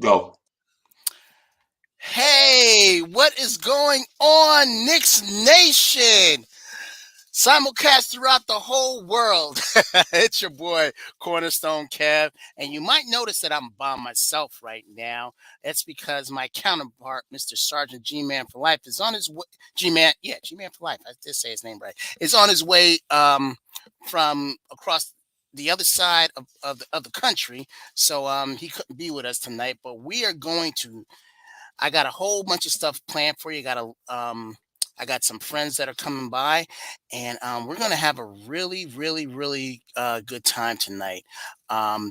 Go. Hey, what is going on, Knicks Nation? Simulcast throughout the whole world. It's your boy, Cornerstone Kev. And you might notice that I'm by myself right now. That's because my counterpart, Mr. Sergeant G-Man for Life, is on his way. G-Man, yeah, G-Man for Life. I did say his name right. Is on his way from across the other side of the country. So he couldn't be with us tonight. But we are going to I got a whole bunch of stuff planned for you. I got some friends that are coming by, and we're gonna have a really good time tonight,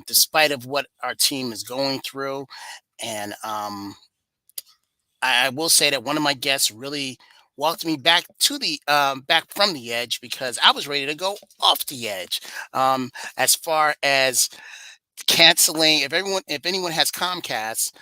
despite of what our team is going through. And I will say that one of my guests really walked me back from the edge because I was ready to go off the edge. As far as canceling, if anyone has Comcast,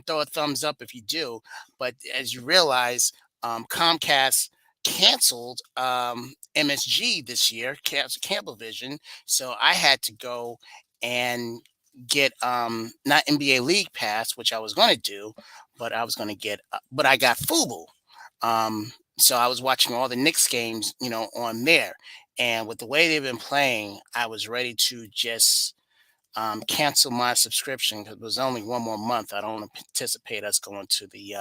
throw a thumbs up if you do. But as you realize, Comcast canceled MSG this year, canceled Cablevision. So I had to go and get not NBA League Pass, which I was going to do, but I was going to get, but I got Fubo. So I was watching all the Knicks games, on there. And with the way they've been playing, I was ready to just cancel my subscription because it was only one more month. I don't anticipate us going to the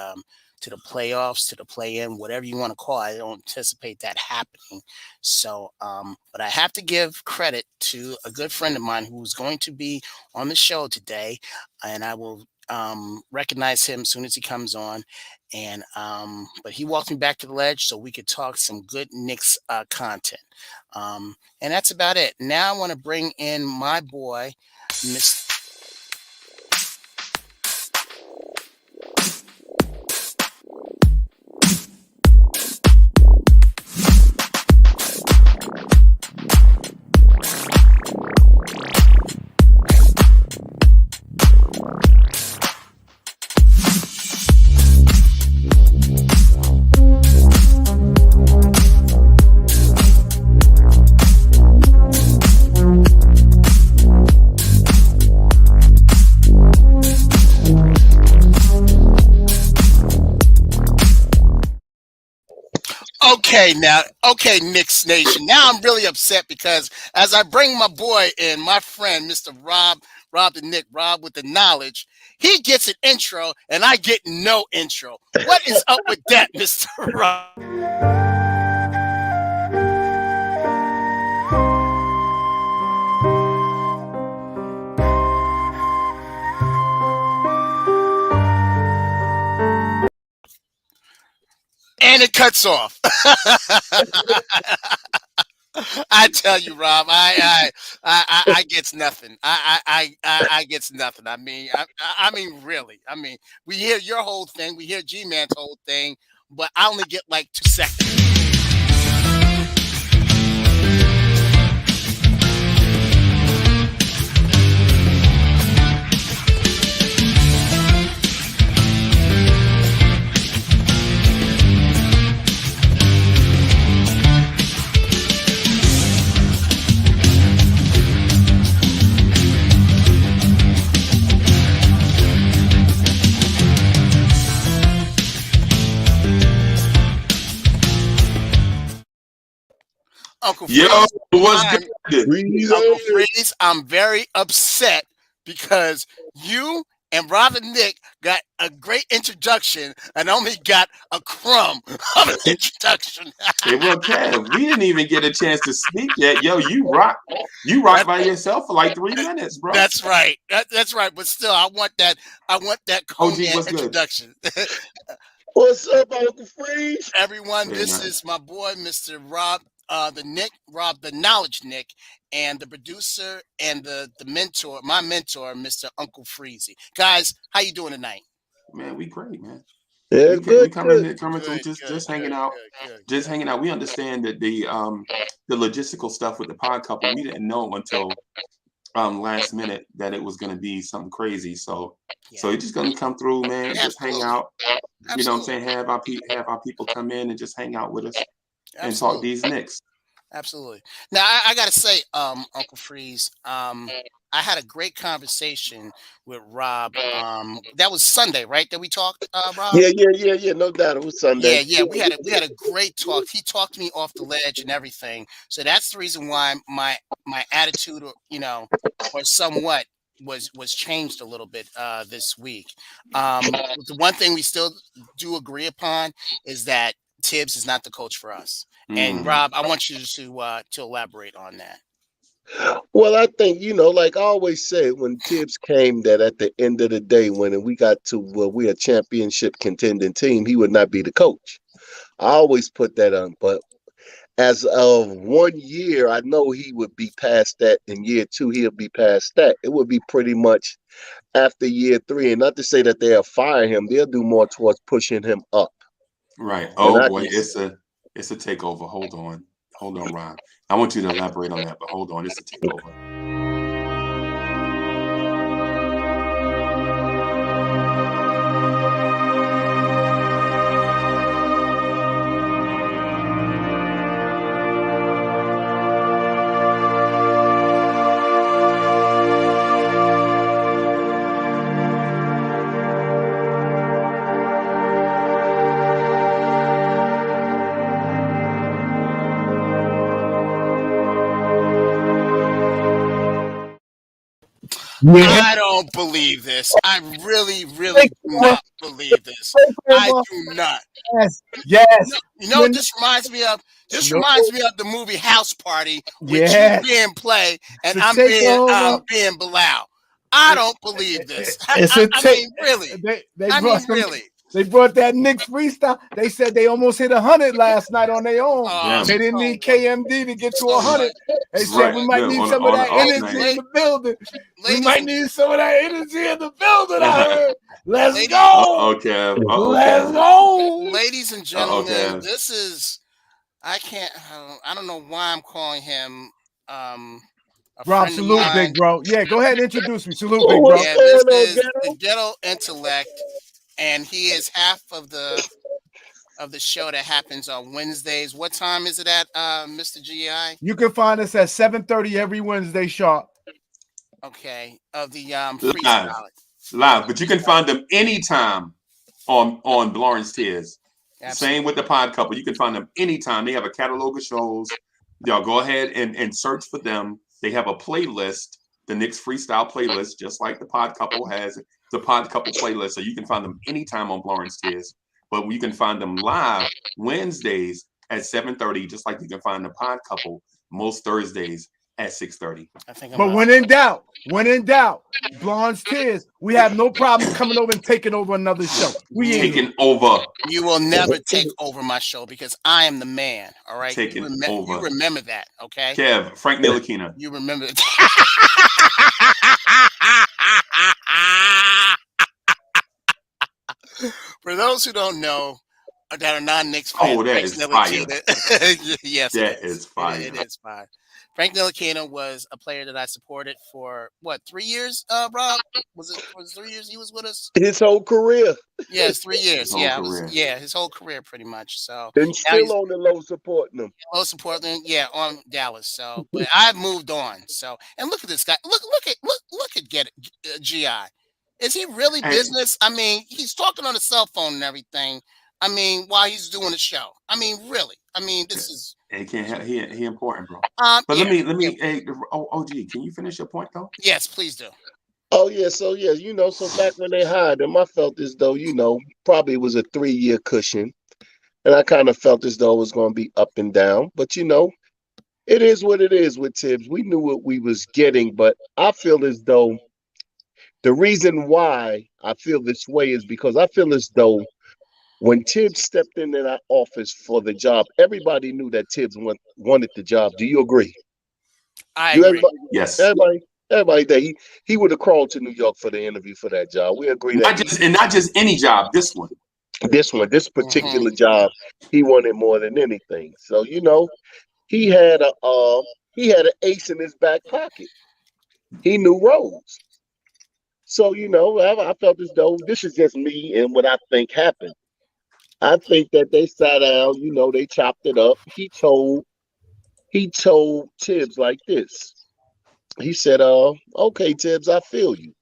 playoffs, to the play-in, whatever you want to call it. I don't anticipate that happening. So, but I have to give credit to a good friend of mine who's going to be on the show today, and I will recognize him as soon as he comes on. And but he walked me back to the ledge so we could talk some good Knicks content. And that's about it. Now I want to bring in my boy, Miss. Okay, Knicks Nation. Now I'm really upset because as I bring my boy in, my friend, Mr. Rob the Nick, Rob with the knowledge, he gets an intro and I get no intro. What is up with that, Mr. Rob? And it cuts off. I tell you, Rob, I gets nothing. I gets nothing. I mean, really. I mean, we hear your whole thing, we hear G Man's whole thing, but I only get like 2 seconds. Uncle Yo, Freeze, what's I'm good? Uncle Freeze. I'm very upset because you and Robin Nick got a great introduction and only got a crumb of an introduction. Hey, well, Kev, we didn't even get a chance to speak yet. Yo, you rock That- by yourself for like 3 minutes, bro. that's right. That's right. But still, I want that. I want that OG, cognac what's good? introduction. What's up, Uncle Freeze? Everyone, Very this nice. is my boy, Mr. Rob the Knowledge Nick, and the producer and the mentor, my mentor, Mr. Uncle Freezie. Guys, how you doing tonight? Man, we great, man. Yeah, We good, coming good. coming through, Good, just good, hanging good, out, good, good, just good. hanging out. We understand that the logistical stuff with the pod couple, we didn't know until last minute that it was gonna be something crazy. So Yeah, you're just gonna come through, man, and just hang absolutely, out. You know what I'm absolutely, saying? Have our people come in and just hang out with us and talk absolutely. these Knicks. Absolutely. Now I gotta say, Uncle Freeze, I had a great conversation with Rob. That was Sunday, right? That we talked, Rob. Yeah. No doubt, it was Sunday. Yeah, we had a great talk. He talked me off the ledge and everything. So that's the reason why my attitude, or somewhat was changed a little bit this week. The one thing we still do agree upon is that Tibbs is not the coach for us. And Mm, Rob, I want you to elaborate on that. Well, I think, like I always said when Tibbs came, that at the end of the day, when we got to we're a championship contending team, he would not be the coach. I always put that on. But as of 1 year, I know he would be past that. In year two, he'll be past that. It would be pretty much after year three. And not to say that they'll fire him, they'll do more towards pushing him up. right. And Oh I boy, just it's a takeover. Hold on, Ron. I want you to elaborate on that, but hold on, it's a takeover. Yeah. I don't believe this. I really, really do not believe this. I do not. Yes. Yes. You know what this reminds me of? This reminds me of the movie House Party, with you being Play and It's a I'm being takeover. being Bilal. I don't believe this. It's I, a I take. mean, really. They I brought mean, some. really. They brought that Knicks freestyle. They said they almost hit 100 last night on their own. Yeah. They didn't need KMD to get to 100. They said Right. we might Yeah, need on some of that off energy night. in the building. We Ladies might and need some of that energy in the building. I heard. Let's Ladies- go. Kev. Let's Kev. go. ladies and gentlemen, Kev. this is I can't I don't know why I'm calling him a Rob, friend of salute, mine. big bro. Yeah, go ahead and introduce me. Salute, big bro. what's Yeah, going this on, is Ghetto? the Ghetto Intellect, and he is half of the show that happens on Wednesdays. What time is it at, Mr. GI? You can find us at 7:30 every Wednesday sharp. Okay, of the Live. freestyle. But you can find them anytime on Lawrence Tears. Same with the Pod Couple. You can find them anytime. They have a catalog of shows. Y'all go ahead and search for them. They have a playlist, the Knicks Freestyle playlist, just like the Pod Couple has the Pod Couple playlist. So you can find them anytime on Lawrence Tears. But you can find them live Wednesdays at 7:30, just like you can find the Pod Couple most Thursdays at 6:30. But when in doubt, Blonde's Tears, we have no problem coming over and taking over another show. We taking over. You will never take over my show because I am the man. All right, Taking over. You remember that, okay? Kev, Frank Ntilikina. You remember that. For those who don't know, that are non-Knicks fans, that is fire. Yes, that is fire. It is fire. Frank Ntilikina was a player that I supported for 3 years. Rob, was it 3 years he was with us? His whole career. Yes, 3 years. Career. His whole career pretty much. So and still on the low supporting him. Low supporting, on Dallas. So, but I've moved on. So, and look at this guy. Look at GI. Is he really business? I mean, he's talking on a cell phone and everything. I mean, while he's doing the show. I mean, really. I mean, this is. He can't have, he important, bro. But let me. Hey, OG, can you finish your point though? Yes, please do. Oh yeah, so back when they hired him, I felt as though probably it was a 3-year cushion, and I kind of felt as though it was going to be up and down. But it is what it is with Tibbs. We knew what we was getting, but I feel as though the reason why I feel this way is because I feel as though when Tibbs stepped into that office for the job, everybody knew that Tibbs wanted the job. Do you agree? I agree. Yes. Everybody there, he would have crawled to New York for the interview for that job. We agree that not just any job. This this particular job, he wanted more than anything. So he had an ace in his back pocket. He knew roles. So I felt as though this is just me and what I think happened. I think that they sat down, they chopped it up. He told He told Tibbs like this. He said, okay, Tibbs, I feel you.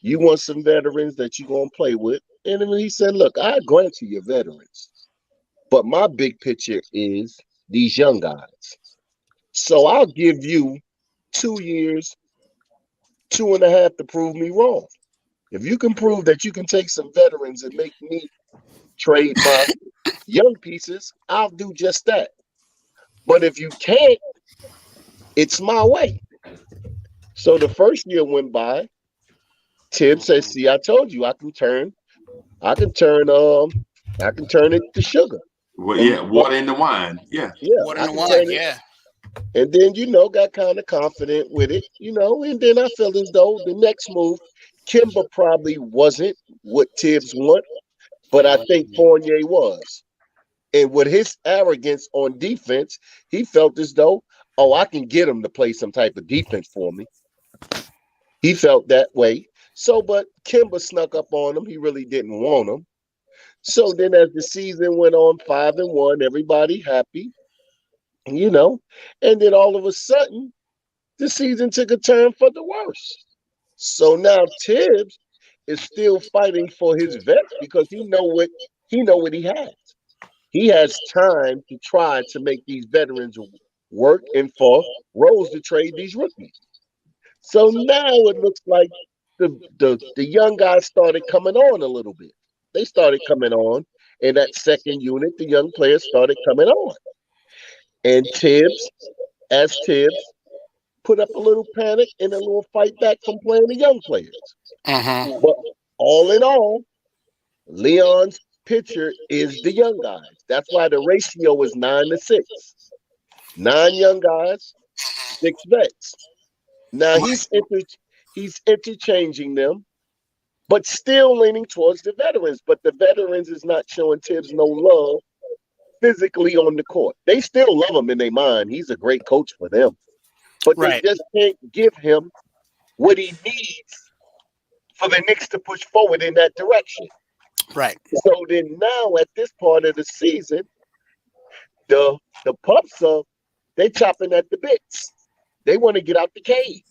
You want some veterans that you're going to play with. And then he said, look, I grant you your veterans. But my big picture is these young guys. So I'll give you 2 years, 2.5 to prove me wrong. If you can prove that you can take some veterans and make me trade my young pieces, I'll do just that. But if you can't, it's my way. So the first year went by. Tim says, see, I told you I can turn I can turn it to sugar. Well, And yeah, water in the wine. Yeah. yeah, Water I in the can wine, turn it. yeah. And then, got kind of confident with it, and then I felt as though the next move, Kemba probably wasn't what Tibbs want, but I think Fournier was. And with his arrogance on defense, he felt as though, oh, I can get him to play some type of defense for me. He felt that way. So, but Kemba snuck up on him. He really didn't want him. So then as the season went on 5-1, everybody happy, and then all of a sudden, the season took a turn for the worse. So now Tibbs is still fighting for his vets because he know what he has. He has time to try to make these veterans work and for Rose to trade these rookies. So now it looks like the young guys started coming on a little bit. They started coming on in that second unit. The young players started coming on, and Tibbs, put up a little panic and a little fight back from playing the young players. Mm-hmm. But all in all, Leon's pitcher is the young guys. That's why the ratio is 9-6. 9 young guys, 6 vets. Now he's interchanging them, but still leaning towards the veterans. But the veterans is not showing Tibbs no love physically on the court. They still love him in their mind. He's a great coach for them. But they Right. just can't give him what he needs for the Knicks to push forward in that direction. Right. So then now at this part of the season, the pups are they chopping at the bits. They want to get out the cave.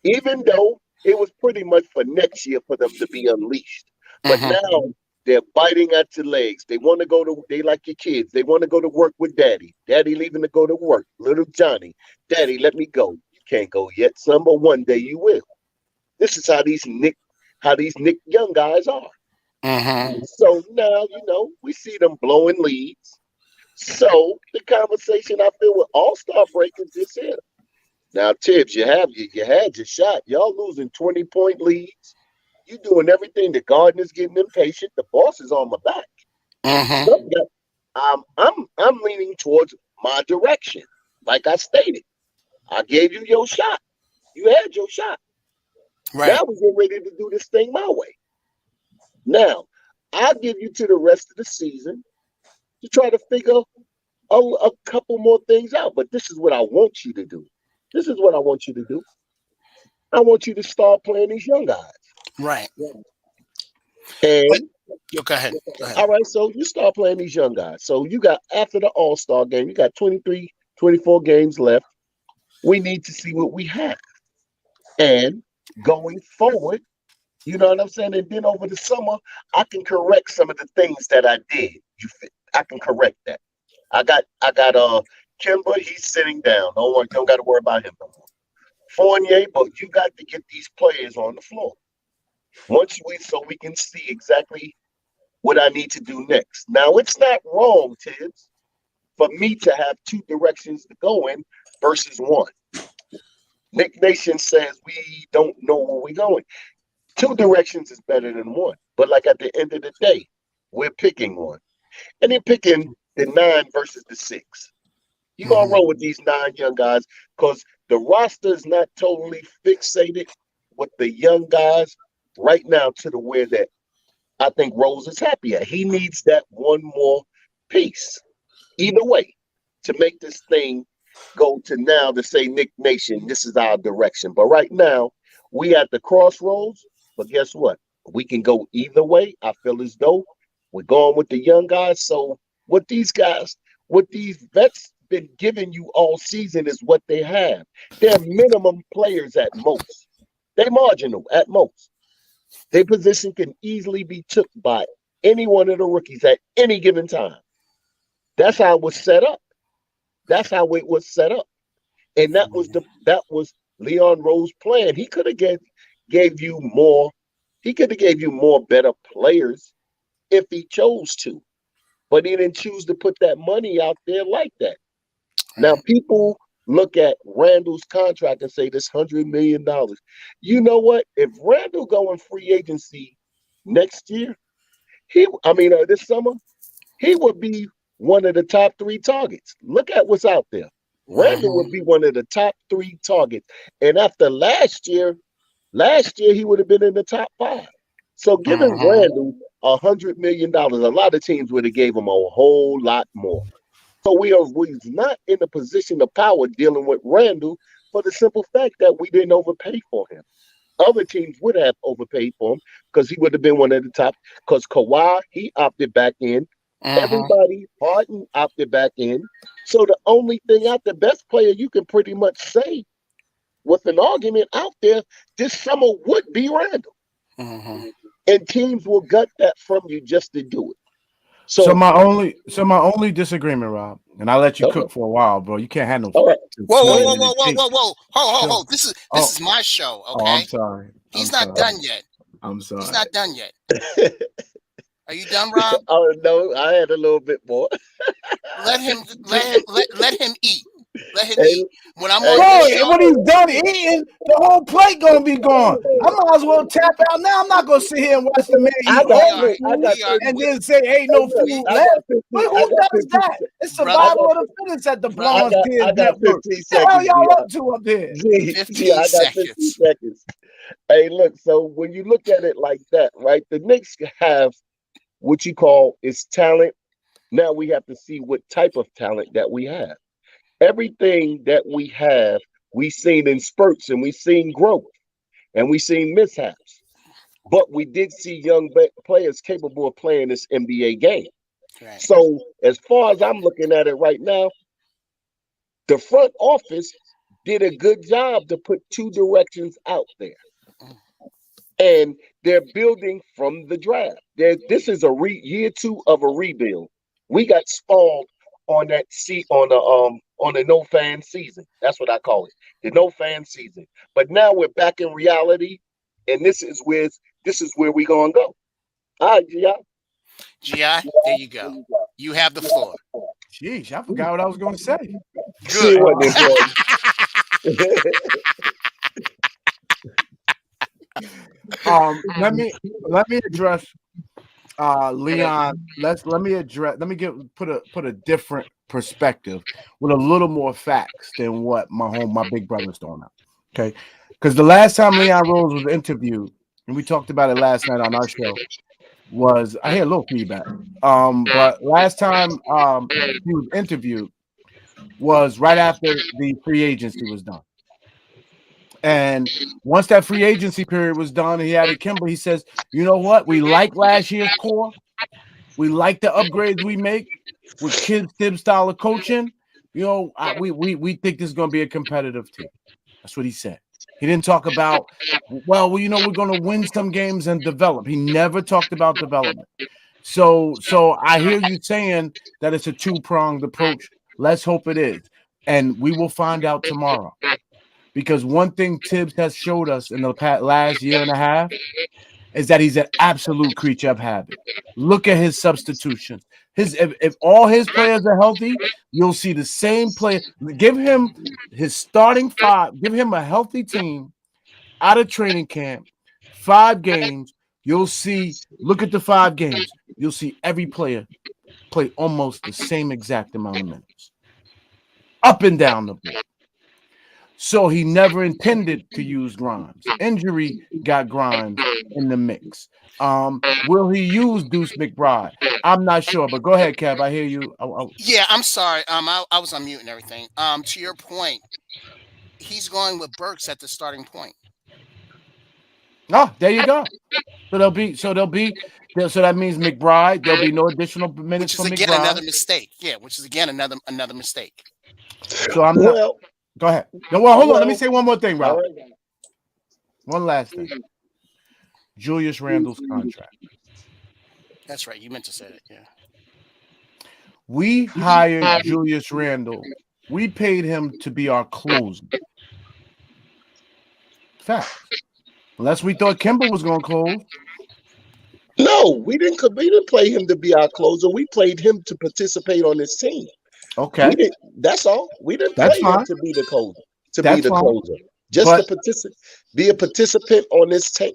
Even though it was pretty much for next year for them to be unleashed. But Mm-hmm. now they're biting at your legs. They want to they like your kids. They want to go to work with daddy. Daddy leaving to go to work. Little Johnny, daddy, let me go. You can't go yet, son, but one day you will. This is how these Nick young guys are. Mm-hmm. So now, we see them blowing leads. So the conversation I feel with All-Star break is this here. Now, Tibbs, you had your shot. Y'all losing 20-point leads. You doing everything. The Gardner's getting impatient. The boss is on my back. Mm-hmm. So, I'm leaning towards my direction. Like I stated, I gave you your shot. You had your shot. Right. Now we get ready to do this thing my way. Now, I'll give you to the rest of the season to try to figure a couple more things out. But this is what I want you to do. This is what I want you to do. I want you to start playing these young guys. Right. And Go ahead. Go ahead. all right, so you start playing these young guys. So you got after the All-Star game, you got 23, 24 games left. We need to see what we have. And going forward, you know what I'm saying? And then over the summer, I can correct some of the things that I did. I can correct that. I got Kemba, he's sitting down. Don't got to worry about him no more. Fournier, but you got to get these players on the floor. So we can see exactly what I need to do next. Now, it's not wrong, Tibbs, for me to have 2 directions to go in versus 1. Nick Nation says we don't know where we're going. 2 directions is better than 1. But like at the end of the day, we're picking 1. And they're picking the 9 versus the 6. You're going to roll with these 9 young guys because the roster is not totally fixated with the young guys right now to the where that I think Rose is happy at. He needs that one more piece. Either way, to make this thing go to now to say, Nick Nation, this is our direction. But right now, we at the crossroads. But guess what? We can go either way. I feel as though we're going with the young guys. So what these vets been giving you all season is what they have. They're minimum players at most. They're marginal at most. Their position can easily be took by any one of the rookies at any given time. That's how it was set up. That's how it was set up. And that was Leon Rose's plan. He could have gave you more. He could have gave you more better players if he chose to. But he didn't choose to put that money out there like that. Now people look at Randle's contract and say this $100 million. You know what? If Randle go in free agency next year, this summer, he would be one of the top 3 targets. Look at what's out there. Randle would be one of the top 3 targets. And after last year he would have been in the top 5. So giving Randle $100 million, a lot of teams would have gave him a whole lot more. So we're not in a position of power dealing with Randle for the simple fact that we didn't overpay for him. Other teams would have overpaid for him because he would have been one of the top. Because Kawhi, he opted back in. Everybody, Harden opted back in. So the only thing out, the best player you can pretty much say with an argument out there this summer would be Randle. And teams will gut that from you just to do it. So my only disagreement, Rob, and I'll let you cook for a while, bro. You can't handle. All right. Whoa! Ho! This is my show. Okay. Oh, I'm sorry. He's not done yet. I'm sorry. He's not done yet. Are you done, Rob? Oh no, I had a little bit more. Let him eat. Let him eat. When I'm on Bro, this show, when he's done eating, the whole plate gonna be gone. I might as well tap out now. I'm not gonna sit here and watch the man eat and then say ain't no food left. But who does that? It's survival of the fittest at the Blonde Kids Network. What the hell y'all up to up there? 15 seconds. Hey, look, so when you look at it like that, right, the Knicks have what you call is talent. Now we have to see what type of talent that we have. Everything that we have, we've seen in spurts and we've seen growth and we've seen mishaps. But we did see young players capable of playing this NBA game. Right. So as far as I'm looking at it right now, the front office did a good job to put 2 directions out there. And they're building from the draft. This is a year 2 of a rebuild. We got spawned on that on the no fan season. That's what I call it, the no fan season. But now we're back in reality, and this is where we're gonna go. All right, G.I., there you go. You have the floor. Jeez, I forgot what I was gonna say. Good. Let me address Leon. Let me put a different perspective with a little more facts than what my big brother's throwing out. Okay, because the last time Leon Rose was interviewed, and we talked about it last night on our show, was I hear a little feedback. But last time he was interviewed was right after the free agency was done. And once that free agency period was done, and he had a Kemba, he says, you know what? We like last year's core. We like the upgrades we make with kids' Thib style of coaching. You know, we think this is going to be a competitive team. That's what he said. He didn't talk about, well, you know, we're going to win some games and develop. He never talked about development. So I hear you saying that it's a 2-pronged approach. Let's hope it is. And we will find out tomorrow. Because one thing Tibbs has showed us in the last year and a half is that he's an absolute creature of habit. Look at his substitutions. If all his players are healthy, you'll see the same player. Give him his starting 5. Give him a healthy team out of training camp, 5 games. You'll see, look at the 5 games. You'll see every player play almost the same exact amount of minutes. Up and down the board. So he never intended to use Grimes. Injury got Grimes in the mix. Will he use Deuce McBride? I'm not sure, but go ahead, Kev. I hear you. Yeah, I'm sorry. I was on mute and everything. To your point, he's going with Burks at the starting point. Oh, there you go. So that means McBride. There'll be no additional minutes for McBride. Which is again another mistake. Yeah, which is again another mistake. So I'm not. Well, Go ahead. No, well, hold on. Let me well, say one more thing, all Rob. right. One last thing. Julius Randle's contract. That's right. You meant to say it. Yeah. We hired Julius Randle. We paid him to be our closer. Facts. Unless we thought Kemba was going to close. No, we didn't play him to be our closer. We played him to participate on this team. Okay. We didn't. That's all. We didn't That's play him fine. to be the closer. To That's be the fine. closer. Just But- to participate, be a participant on this team.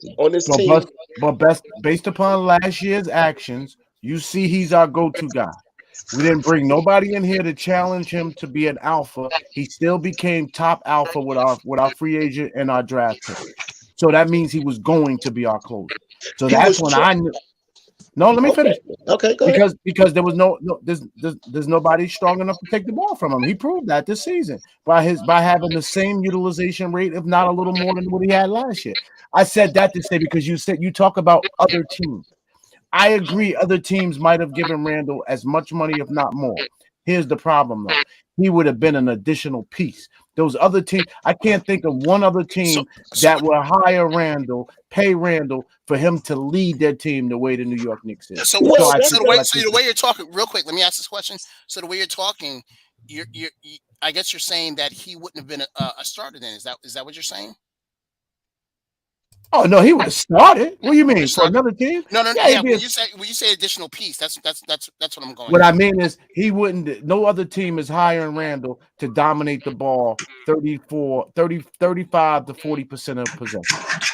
But based upon last year's actions, you see he's our go-to guy. We didn't bring nobody in here to challenge him to be an alpha. He still became top alpha with our free agent and our draft pick. So that means he was going to be our closer. So that's when I knew. No, let me finish. Okay, go ahead. Because there was there's nobody strong enough to take the ball from him. He proved that this season by having the same utilization rate, if not a little more than what he had last year. I said that to say because you talk about other teams. I agree other teams might have given Randle as much money, if not more. Here's the problem, though. He would have been an additional piece. Those other teams, I can't think of one other team that will hire Randle, pay Randle for him to lead their team the way the New York Knicks is. So the way you're talking, real quick, let me ask this question. So the way you're talking, I guess you're saying that he wouldn't have been a starter then. Is that what you're saying? Oh no, he would have started. What do you mean for another team? No. Yeah, when you say additional piece, that's what I'm going. What I mean is he wouldn't. No other team is hiring Randle to dominate the ball 35 to 40% of possession.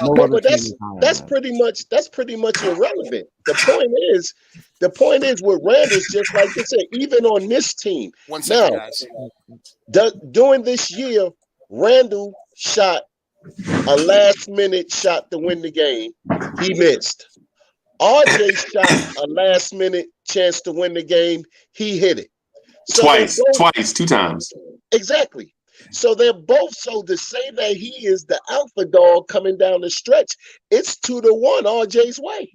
No other But team is hiring that's pretty much irrelevant. The point is with Randle's just like I said, even on this team. 1 second, guys. During this year, Randle shot a last-minute shot to win the game. He missed. RJ shot a last-minute chance to win the game. He hit it. So two times. Exactly. So they're both. So to say that he is the alpha dog coming down the stretch, it's 2-1 RJ's way.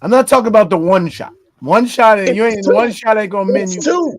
I'm not talking about the one shot. One shot, one shot ain't gonna mean you. Two.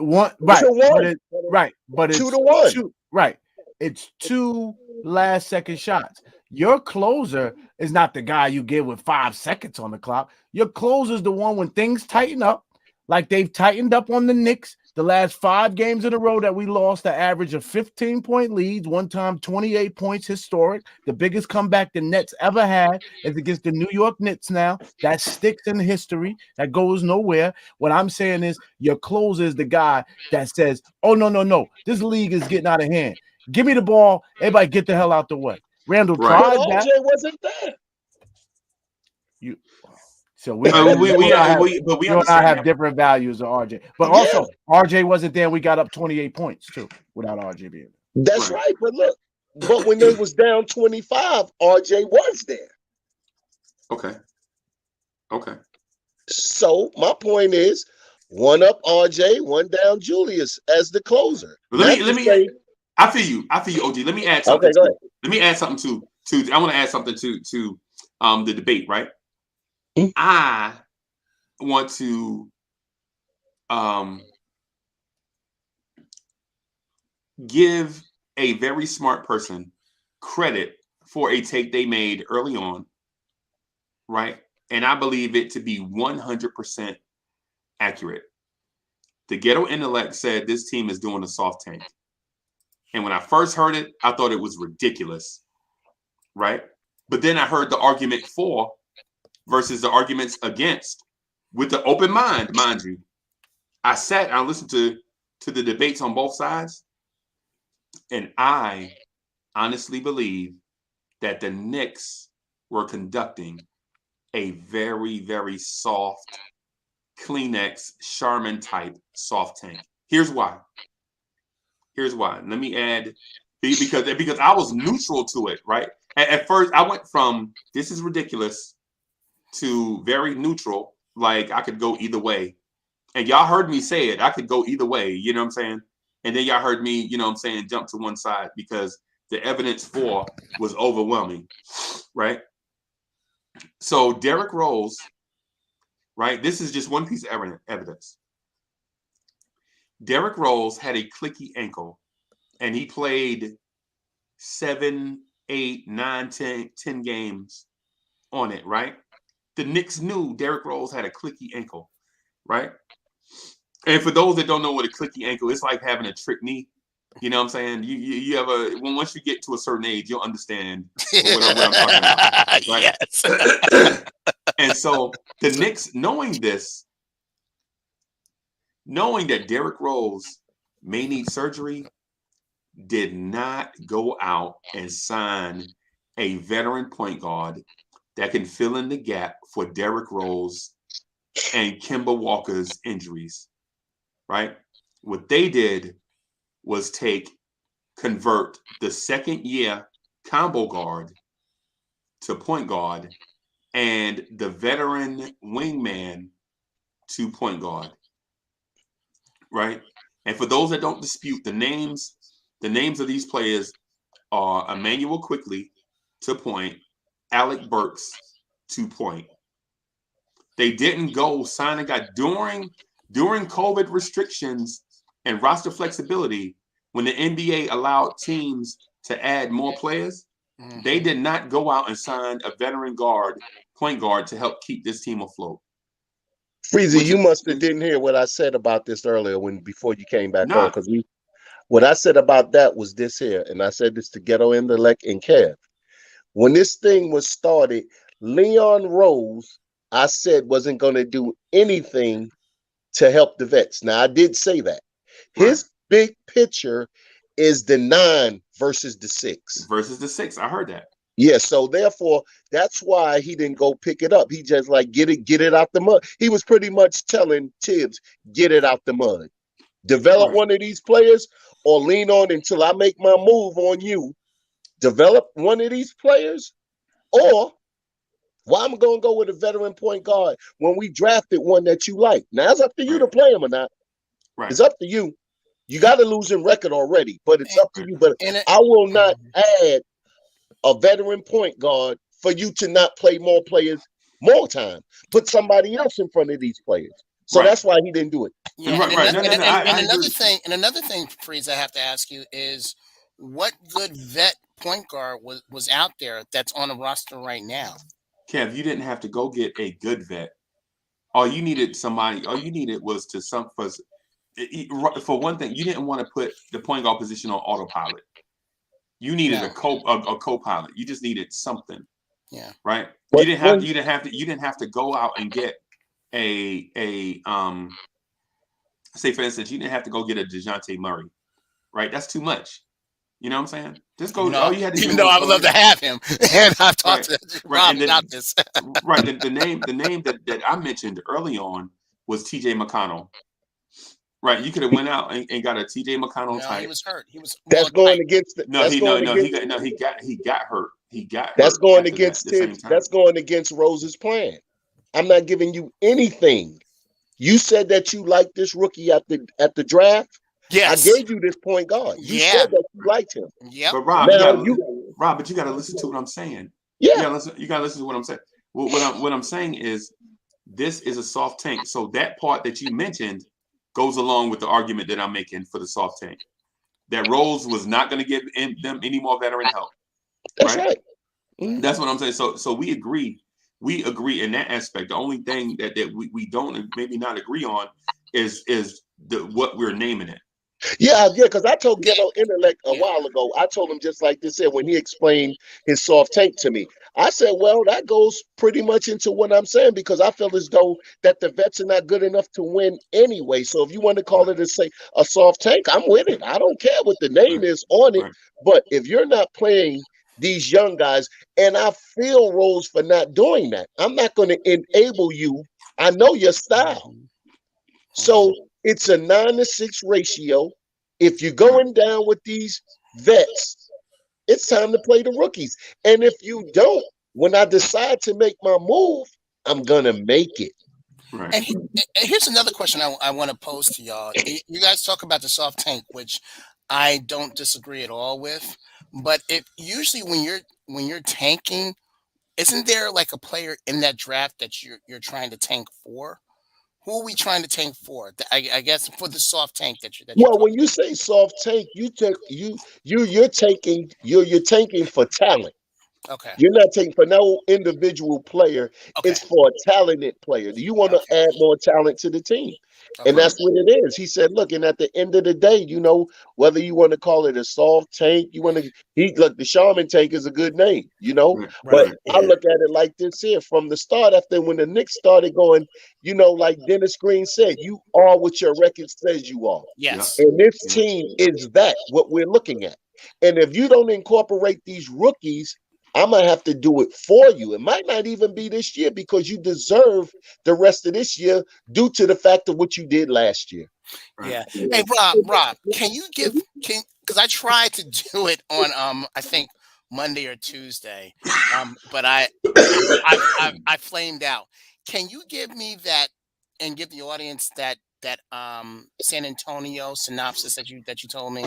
One, right? But it's 2-1. Right. It's 2 last second shots. Your closer is not the guy you get with 5 seconds on the clock. Your closer is the one when things tighten up, like they've tightened up on the Knicks. The last 5 games in a row that we lost, the average of 15-point leads, one time 28 points, historic. The biggest comeback the Nets ever had is against the New York Knicks now. That sticks in history. That goes nowhere. What I'm saying is your closer is the guy that says, oh, no. This league is getting out of hand. Give me the ball. Everybody get the hell out the way. Randle tried that. RJ wasn't there. So we have different values of RJ. But also, RJ wasn't there. We got up 28 points, too, without RJ being there. That's right. But look, when they was down 25, RJ was there. Okay. So my point is, one up RJ, one down Julius as the closer. I feel you, OG. Let me add something. Okay, let me add something to. I want to add something to the debate, right? Mm-hmm. I want to give a very smart person credit for a take they made early on, right? And I believe it to be 100% accurate. The Ghetto Intellect said this team is doing a soft tank. And when I first heard it, I thought it was ridiculous, right? But then I heard the argument for versus the arguments against with the open mind you. I sat and I listened to the debates on both sides. And I honestly believe that the Knicks were conducting a very, very soft Kleenex Charmin type soft tank. Here's why. Let me add, because I was neutral to it, right? At first, I went from this is ridiculous to very neutral, like I could go either way. And y'all heard me say it. I could go either way, you know what I'm saying? And then y'all heard me, you know what I'm saying, jump to one side because the evidence for was overwhelming, right? So Derrick Rose, right? This is just one piece of evidence. Derrick Rose had a clicky ankle, and he played 7, 8, 9, 10 games on it, right? The Knicks knew Derrick Rose had a clicky ankle, right? And for those that don't know what a clicky ankle is, like having a trick knee. You know what I'm saying? You have once you get to a certain age, you'll understand what I'm talking about, right? Yes. And so the Knicks, knowing this, knowing that Derrick Rose may need surgery, did not go out and sign a veteran point guard that can fill in the gap for Derrick Rose and Kemba Walker's injuries, right? What they did was convert the second year combo guard to point guard and the veteran wingman to point guard, right? And for those that don't dispute the names of these players are Emmanuel Quickly to point, Alec Burks to point. They didn't go sign a guy during COVID restrictions and roster flexibility when the NBA allowed teams to add more players. They did not go out and sign a veteran point guard to help keep this team afloat. Freezie, you must have didn't hear what I said about this earlier before you came back on, because what I said about that was this here, and I said this to Ghetto Intellect and Kev. When this thing was started, Leon Rose, I said, wasn't going to do anything to help the vets. Now, I did say that. His big picture is the 9 versus the 6. Versus the 6. I heard that. Yeah, so therefore, that's why he didn't go pick it up. He just like, get it out the mud. He was pretty much telling Tibbs, get it out the mud. Develop one of these players or lean on until I make my move on you. Develop one of these players, or why I'm going to go with a veteran point guard when we drafted one that you like. Now, it's up to you to play him or not. Right. It's up to you. You got a losing record already, but it's up to you. But I will not add a veteran point guard for you to not play more players more time. Put somebody else in front of these players. So that's why he didn't do it. Yeah, and another thing, Freeze, I have to ask you is, what good vet point guard was out there that's on the roster right now? Kev, you didn't have to go get a good vet. All you needed was for one thing, you didn't want to put the point guard position on autopilot. You needed a co-pilot. You just needed something. Yeah. Right? You didn't have to go out and get say for instance, you didn't have to go get a DeJounte Murray. Right? That's too much. You know what I'm saying? Just go. All you had to do. Even though I would love to have him, and I've talked to Rob about this. Right. The name that I mentioned early on was TJ McConnell. Right. You could have went out and got a TJ McConnell type. He was hurt. He was. That's going against. He got hurt. He got. That's going against. That's going against Rose's plan. I'm not giving you anything. You said that you liked this rookie at the draft. Yes. I gave you this point guard. You said that you liked him. Yeah. But Rob, but you got to listen to what I'm saying. Yeah. You got to listen to what I'm saying. What I'm saying is, this is a soft tank. So that part that you mentioned goes along with the argument that I'm making for the soft tank. That Rose was not going to give them any more veteran help. That's right. Mm-hmm. That's what I'm saying. So we agree. We agree in that aspect. The only thing that we don't maybe not agree on is what we're naming it. Yeah, because I told Ghetto Intellect a while ago, I told him just like this here when he explained his soft tank to me. I said, well, that goes pretty much into what I'm saying, because I feel as though that the vets are not good enough to win anyway. So if you want to call it a soft tank, I'm with it. I don't care what the name is on it. But if you're not playing these young guys, and I feel Rose for not doing that, I'm not going to enable you. I know your style. So it's a 9-to-6 ratio. If you're going down with these vets, it's time to play the rookies. And if you don't, when I decide to make my move, I'm going to make it. Right. And here's another question I want to pose to y'all. You guys talk about the soft tank, which I don't disagree at all with. But usually when you're tanking, isn't there like a player in that draft that you're trying to tank for? Who are we trying to tank for? I guess for the soft tank that you're Well, talking. when you say soft tank, you're tanking for talent. Okay. You're not taking for no individual player. Okay. It's for a talented player. Do you want to Okay. add more talent to the team? And Okay. that's what it is. He said, look, and at the end of the day, whether you want to call it a soft tank, look, the Shaman tank is a good name, Right, but Right. right. I Yeah. look at it like this here from the start, after when the Knicks started going, like Dennis Green said, you are what your record says you are. Yep. Yes. And this Yep. team is that what we're looking at. And if you don't incorporate these rookies, I'm gonna have to do it for you. It might not even be this year because you deserve the rest of this year due to the fact of what you did last year. Right. Yeah. Hey, Rob, can you because I tried to do it on I think Monday or Tuesday, but I flamed out. Can you give me that and give the audience that San Antonio synopsis that you told me?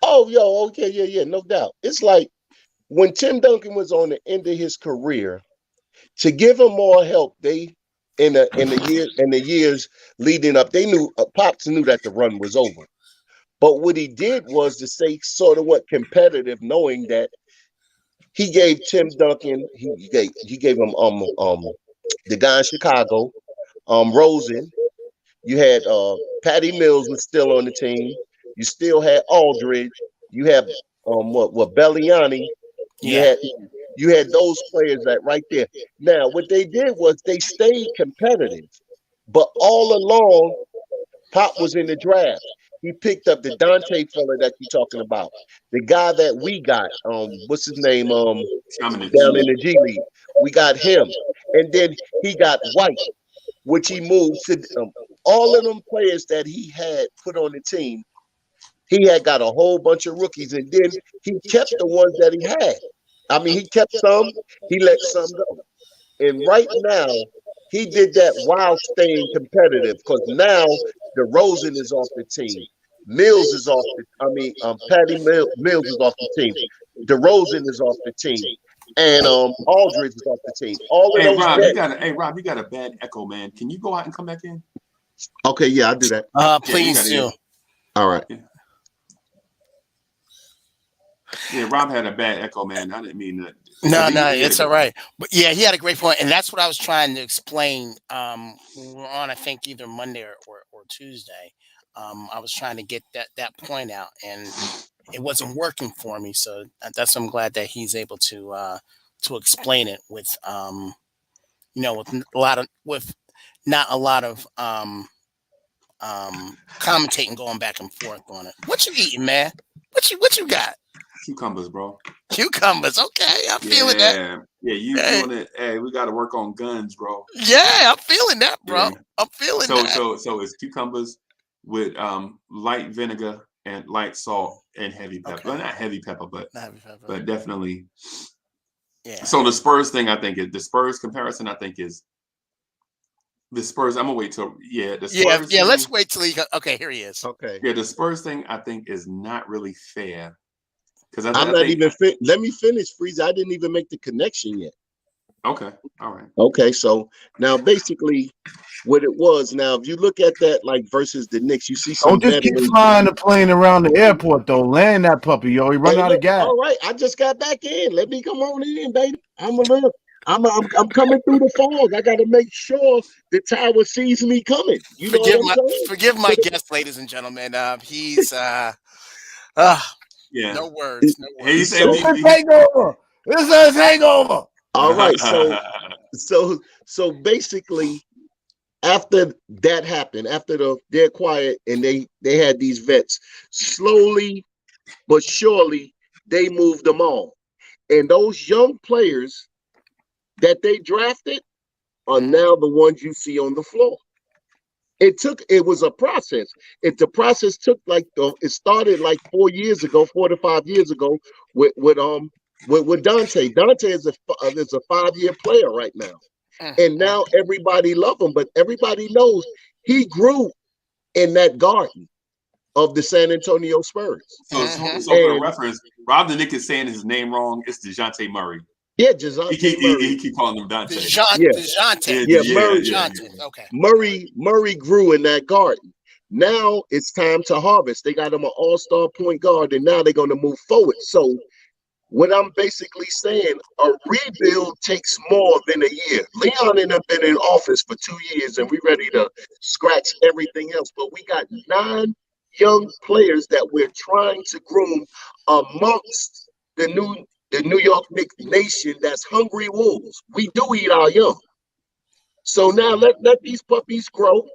Oh, yo, okay, yeah, no doubt. It's like when Tim Duncan was on the end of his career, to give him more help, they in the years leading up, they knew Pops knew that the run was over. But what he did was to say sort of what competitive, knowing that he gave Tim Duncan, he gave him the guy in Chicago, Rosen. You had Patty Mills was still on the team. You still had Aldridge. You have what Belliani. You Yeah. had you had those players that right there. Now what they did was they stayed competitive, but all along Pop was in the draft. He picked up the Dante fella that you're talking about, the guy that we got. What's his name? Dominance. Down in the G League, we got him, and then he got White, which he moved to. All of them players that he had put on the team, he had got a whole bunch of rookies, and then he kept the ones that he had. I mean, he kept some, he let some go. And right now, he did that while staying competitive because now DeRozan is off the team. Mills is off the. I mean, Mills is off the team. DeRozan is off the team, and Aldridge is off the team. All of Hey those Rob, vets. you got a bad echo, man. Can you go out and come back in? Okay, yeah, I'll do that. Yeah, you Please got do. it. All right. Yeah, Rob had a bad echo, man. I didn't mean that. No, He had it's all right. But yeah, he had a great point, and that's what I was trying to explain. We were on, I think, either Monday or Tuesday. I was trying to get that point out, and it wasn't working for me. So that's I'm glad that he's able to explain it with with not a lot of commentating going back and forth on it. What you eating, man? What you got? cucumbers, bro. Cucumbers. Okay, I'm feeling that. Yeah, you Hey. doing it. Hey, we got to work on guns, bro. Yeah, I'm feeling that, bro. Yeah. I'm feeling So that. so it's cucumbers with light vinegar and light salt and heavy pepper. Okay. Well, not heavy pepper, but definitely. Yeah. So the Spurs thing, I think, is the Spurs comparison. I think is the Spurs. I'm gonna wait till the Spurs. Yeah. Thing, Let's wait till he. Okay, here he is. Okay. Yeah, the Spurs thing, I think, is not really fair because I'm not even fit. Let me finish, Freeze. I didn't even make the connection yet. Okay, all right. Okay, so now basically what it was. Now, if you look at that, like versus the Knicks, you see some Don't just keep veterans. flying the plane around the airport though. Land that puppy, yo. He run Hey, out look, of gas. all right, I just got back in. Let me come on in, baby. I'm coming through the fog. I got to make sure the tower sees me coming. You know what I'm saying? Forgive my guest, ladies and gentlemen. He's Yeah. no words. No Hey, words. said This is hangover. This is hangover. All right, so basically, after that happened, after they're quiet and they had these vets, slowly but surely they moved them on, and those young players that they drafted are now the ones you see on the floor. It was a process. The process took it started like 4 to 5 years ago with Dante. Dante is a 5-year player right now. And now everybody love him, but everybody knows he grew in that garden of the San Antonio Spurs. So for reference, Rob the Nick is saying his name wrong. It's DeJounte Murray. Yeah, He DeJounte keep Murray. calling him Dante. Yeah, DeJounte. yeah, Murray. DeJounte. Okay. Murray grew in that garden. Now it's time to harvest. They got him an all-star point guard, and now they're going to move forward. So what I'm basically saying, a rebuild takes more than a year. Leon and them been in office for 2 years, and we ready to scratch everything else. But we got 9 young players that we're trying to groom amongst the New York Knicks nation that's hungry wolves. We do eat our young. So now let these puppies grow,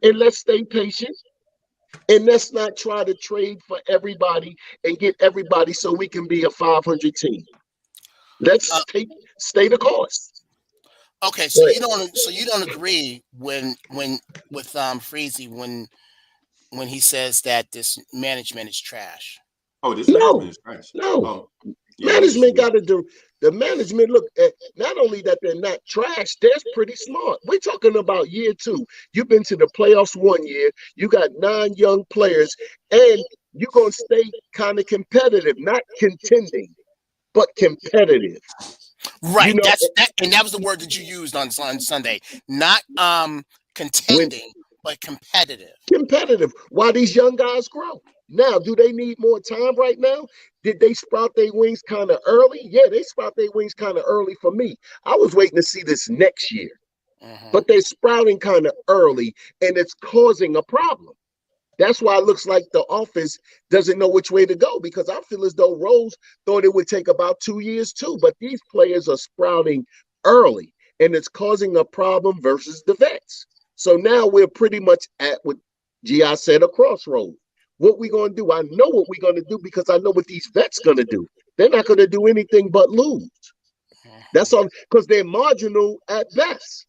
and let's stay patient. And let's not try to trade for everybody and get everybody so we can be a 500 team. Let's stay the course. Okay, so you don't agree with Freezie when he says that this management is trash. Oh, this No, management is trash. no. Oh, yeah, Management got to do the management. Look at not only that they're not trash, they're pretty smart. We're talking about year 2. You've been to the playoffs 1 year. You got 9 young players, and you're gonna stay kind of competitive, not contending, but competitive. Right. You know, And that was the word that you used on Sunday. Not when contending, but competitive. competitive. While these young guys grow. Now, do they need more time right now? Did they sprout their wings kind of early? Yeah, they sprout their wings kind of early for me. I was waiting to see this next year, but they're sprouting kind of early, and it's causing a problem. That's why it looks like the office doesn't know which way to go, because I feel as though Rose thought it would take about 2 years too, but these players are sprouting early, and it's causing a problem versus the vets. So now we're pretty much at what G.I. said, a crossroad. What we going to do? I know what we're going to do because I know what these vets going to do. They're not going to do anything but lose. That's all, because they're marginal at best.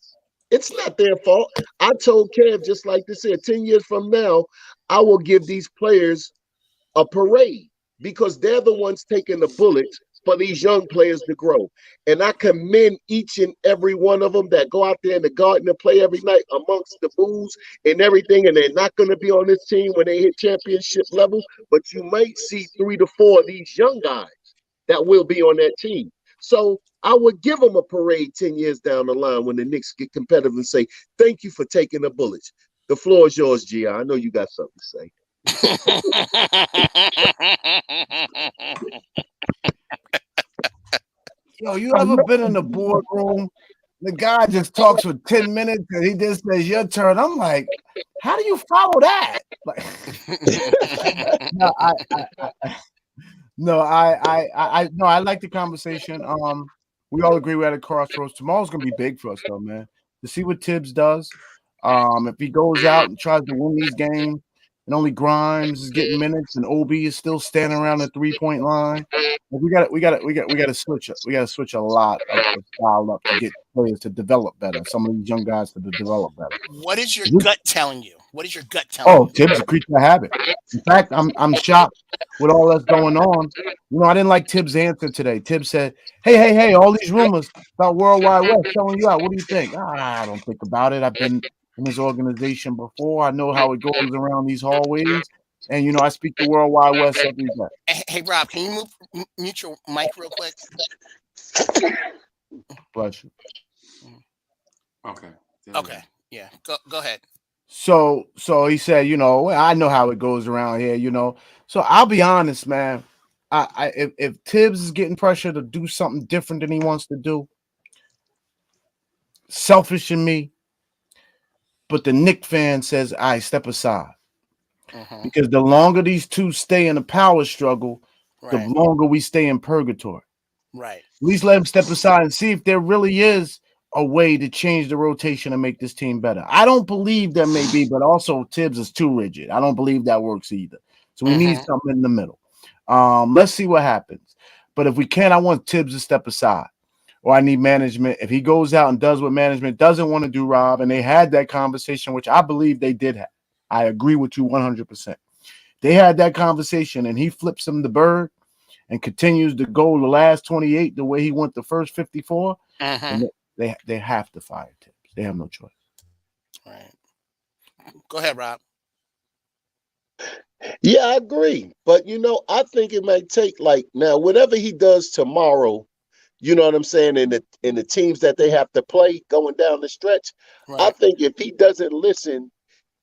It's not their fault. I told Kev, just like this here, 10 years from now, I will give these players a parade because they're the ones taking the bullets for these young players to grow. And I commend each and every one of them that go out there in the garden and play every night amongst the booze and everything. And they're not going to be on this team when they hit championship level, but you might see 3 to 4 of these young guys that will be on that team. So I would give them a parade 10 years down the line when the Knicks get competitive and say, thank you for taking the bullets. The floor is yours, G.I. I know you got something to say. Yo, you ever been in the boardroom? The guy just talks for 10 minutes and he just says your turn. I'm like, how do you follow that? Like, I like the conversation. We all agree we're at a crossroads. Tomorrow's gonna be big for us, though, man. To see what Tibbs does. If he goes out and tries to win these games, and only Grimes is getting minutes, and OB is still standing around the 3-point line. We got to switch it. We got to switch a lot of the style up to get players to develop better. Some of these young guys to develop better. What is your gut telling you? What is your gut telling you? Oh, Tibbs is a creature of habit. In fact, I'm shocked with all that's going on. You know, I didn't like Tibbs' answer today. Tibbs said, hey, all these rumors about World Wide West selling you out. What do you think? I don't think about it. I've been in this organization before. I know how it goes around these hallways. And, you know, I speak the World Wide West every day. Hey, Rob, can you mute your mic real quick? Bless you. Okay. Yeah. Go ahead. So he said, you know, I know how it goes around here, you know. So I'll be honest, man. If Tibbs is getting pressure to do something different than he wants to do, selfish in me, but the Knick fan says, I step aside. Because the longer these two stay in a power struggle, the longer we stay in purgatory. Right. At least let him step aside and see if there really is a way to change the rotation and make this team better. I don't believe there may be, but also Tibbs is too rigid. I don't believe that works either. So we need something in the middle. Let's see what happens. But if we can, I want Tibbs to step aside. Or I need management. If he goes out and does what management doesn't want to do, Rob, and they had that conversation, which I believe they did have. I agree with you 100%. They had that conversation, and he flips him the bird and continues to go the last 28 the way he went the first 54. And they have to fire Tibbs. They have no choice. Right. Go ahead, Rob. Yeah, I agree. But, you know, I think it might take, like, now, whatever he does tomorrow, you know what I'm saying, in the teams that they have to play going down the stretch. I Right. think if he doesn't listen,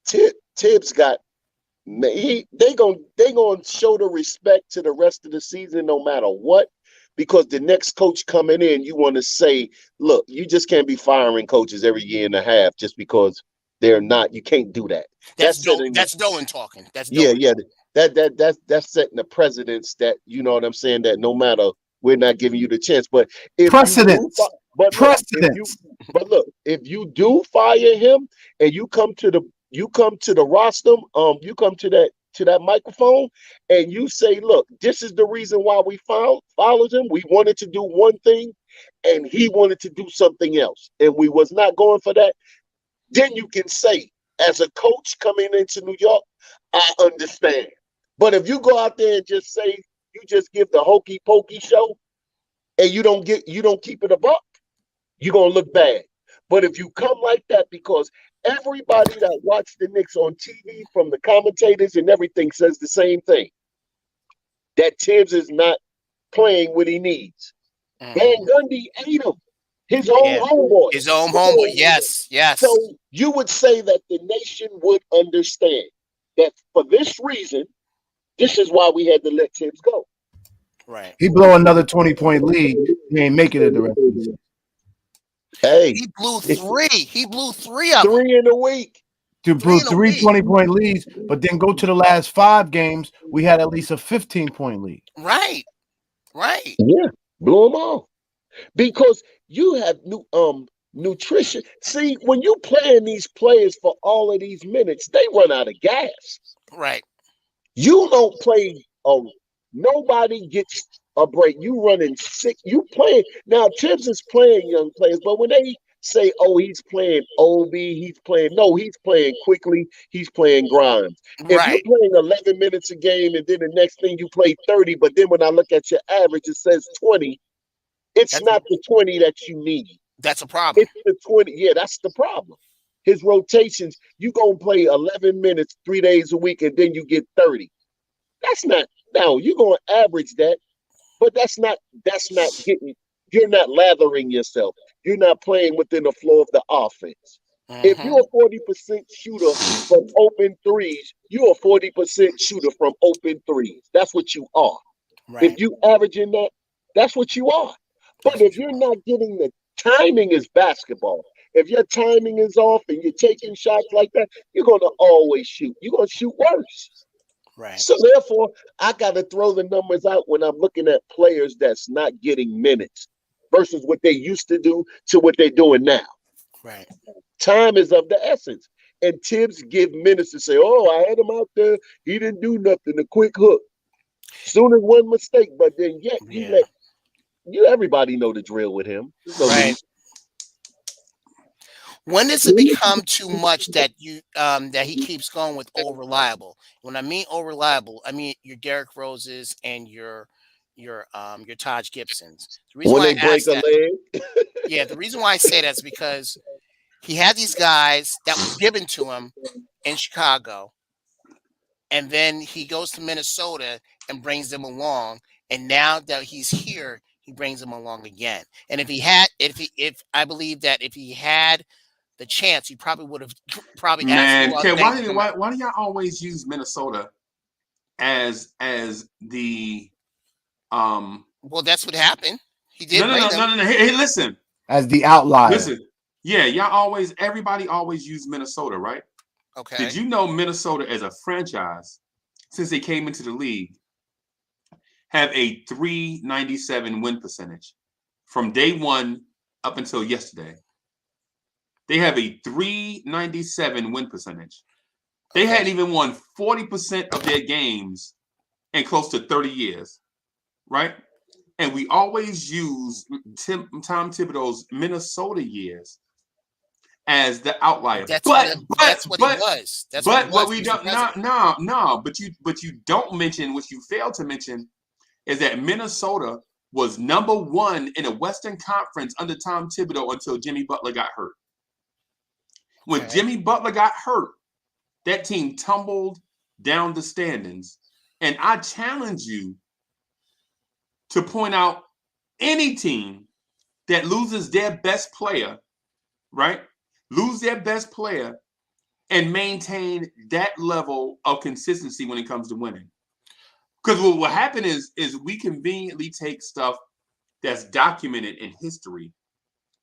Tibbs got they gonna show the respect to the rest of the season no matter what, because the next coach coming in, you want to say, look, you just can't be firing coaches every year and a half just because they're not. You can't do that. That's setting. That's Dolan talking. That's Yeah, Dolan. yeah. That's setting the precedence that, you know what I'm saying, that no matter, we're not giving you the chance. But if you do, Precedence. but look, Precedence. if you do fire him and you come to the rostrum, you come to that microphone and you say, look, this is the reason why we followed him. We wanted to do one thing and he wanted to do something else, and we was not going for that. Then you can say, as a coach coming into New York, I understand. But if you go out there and just say, you just give the hokey pokey show and you don't keep it a buck, you're gonna look bad. But if you come like that, because everybody that watched the Knicks on TV, from the commentators and everything, says the same thing, that Tibbs is not playing what he needs. Van Gundy ate him, his own Yeah. homeboy. His own homeboy. Yes. So you would say that the nation would understand that for this reason, this is why we had to let Tibbs go. Right. He blow another 20-point lead. He ain't making it the rest of the season. Hey, He blew three. He blew three of them. 3 in a week. To Three in a three week. 20-point leads, but then go to the last 5 games, we had at least a 15-point lead. Right. Right. Yeah, blew them off. Because you have nutrition. See, when you playing these players for all of these minutes, they run out of gas. Right. You don't play. Nobody gets a break. You running sick. You playing now. Tibbs is playing young players, but when they say, "Oh, he's playing OB," he's playing. No, he's playing quickly. He's playing Grimes. If you're Right. playing 11 minutes a game, and then the next thing you play 30, but then when I look at your average, it says 20. It's That's not the 20 that you need. a problem. It's the 20. Yeah, that's the problem. His rotations, you gonna play 11 minutes 3 days a week, and then you get 30. That's not. Now you're gonna average that, but that's not getting. You're not lathering yourself. You're not playing within the flow of the offense. If you're a 40% shooter from open threes, you're a 40% shooter from open threes. That's what you are. Right. If you averaging that, that's what you are. But if you're not getting the timing, is basketball. If your timing is off and you're taking shots like that, you're gonna always shoot. You're gonna shoot worse. Right. So therefore, I got to throw the numbers out when I'm looking at players that's not getting minutes versus what they used to do to what they're doing now. Right. Time is of the essence. And Tibbs give minutes to say, "Oh, I had him out there. He didn't do nothing. A quick hook." Soon as one mistake, but then yet everybody know the drill with him. Right. When does it become too much that that he keeps going with old reliable? When I mean old reliable, I mean your Derrick Roses and your Taj Gibsons. The reason When why they I break ask a that, leg, the reason why I say that is because he had these guys that was given to him in Chicago, and then he goes to Minnesota and brings them along, and now that he's here, he brings them along again. And if I believe that if he had the chance, he probably would have asked to Man, go out Ken, there. why do y'all always use Minnesota as the Well, that's what happened. He did bring them. no. Hey, listen. As the outlier. Listen. Yeah, everybody always use Minnesota, right? Okay. Did you know Minnesota as a franchise, since they came into the league, have a 397 win percentage from day one up until yesterday? They have a 397 win percentage. They hadn't even won 40% of their games in close to 30 years, right? And we always use Tom Thibodeau's Minnesota years as the outlier. That's what he was. That's what he was. What we don't but you don't mention, what you fail to mention, is that Minnesota was number 1 in the Western Conference under Tom Thibodeau until Jimmy Butler got hurt. When Jimmy Butler got hurt, that team tumbled down the standings. And I challenge you to point out any team that loses their best player, right? Lose their best player and maintain that level of consistency when it comes to winning. Because what happened is we conveniently take stuff that's documented in history,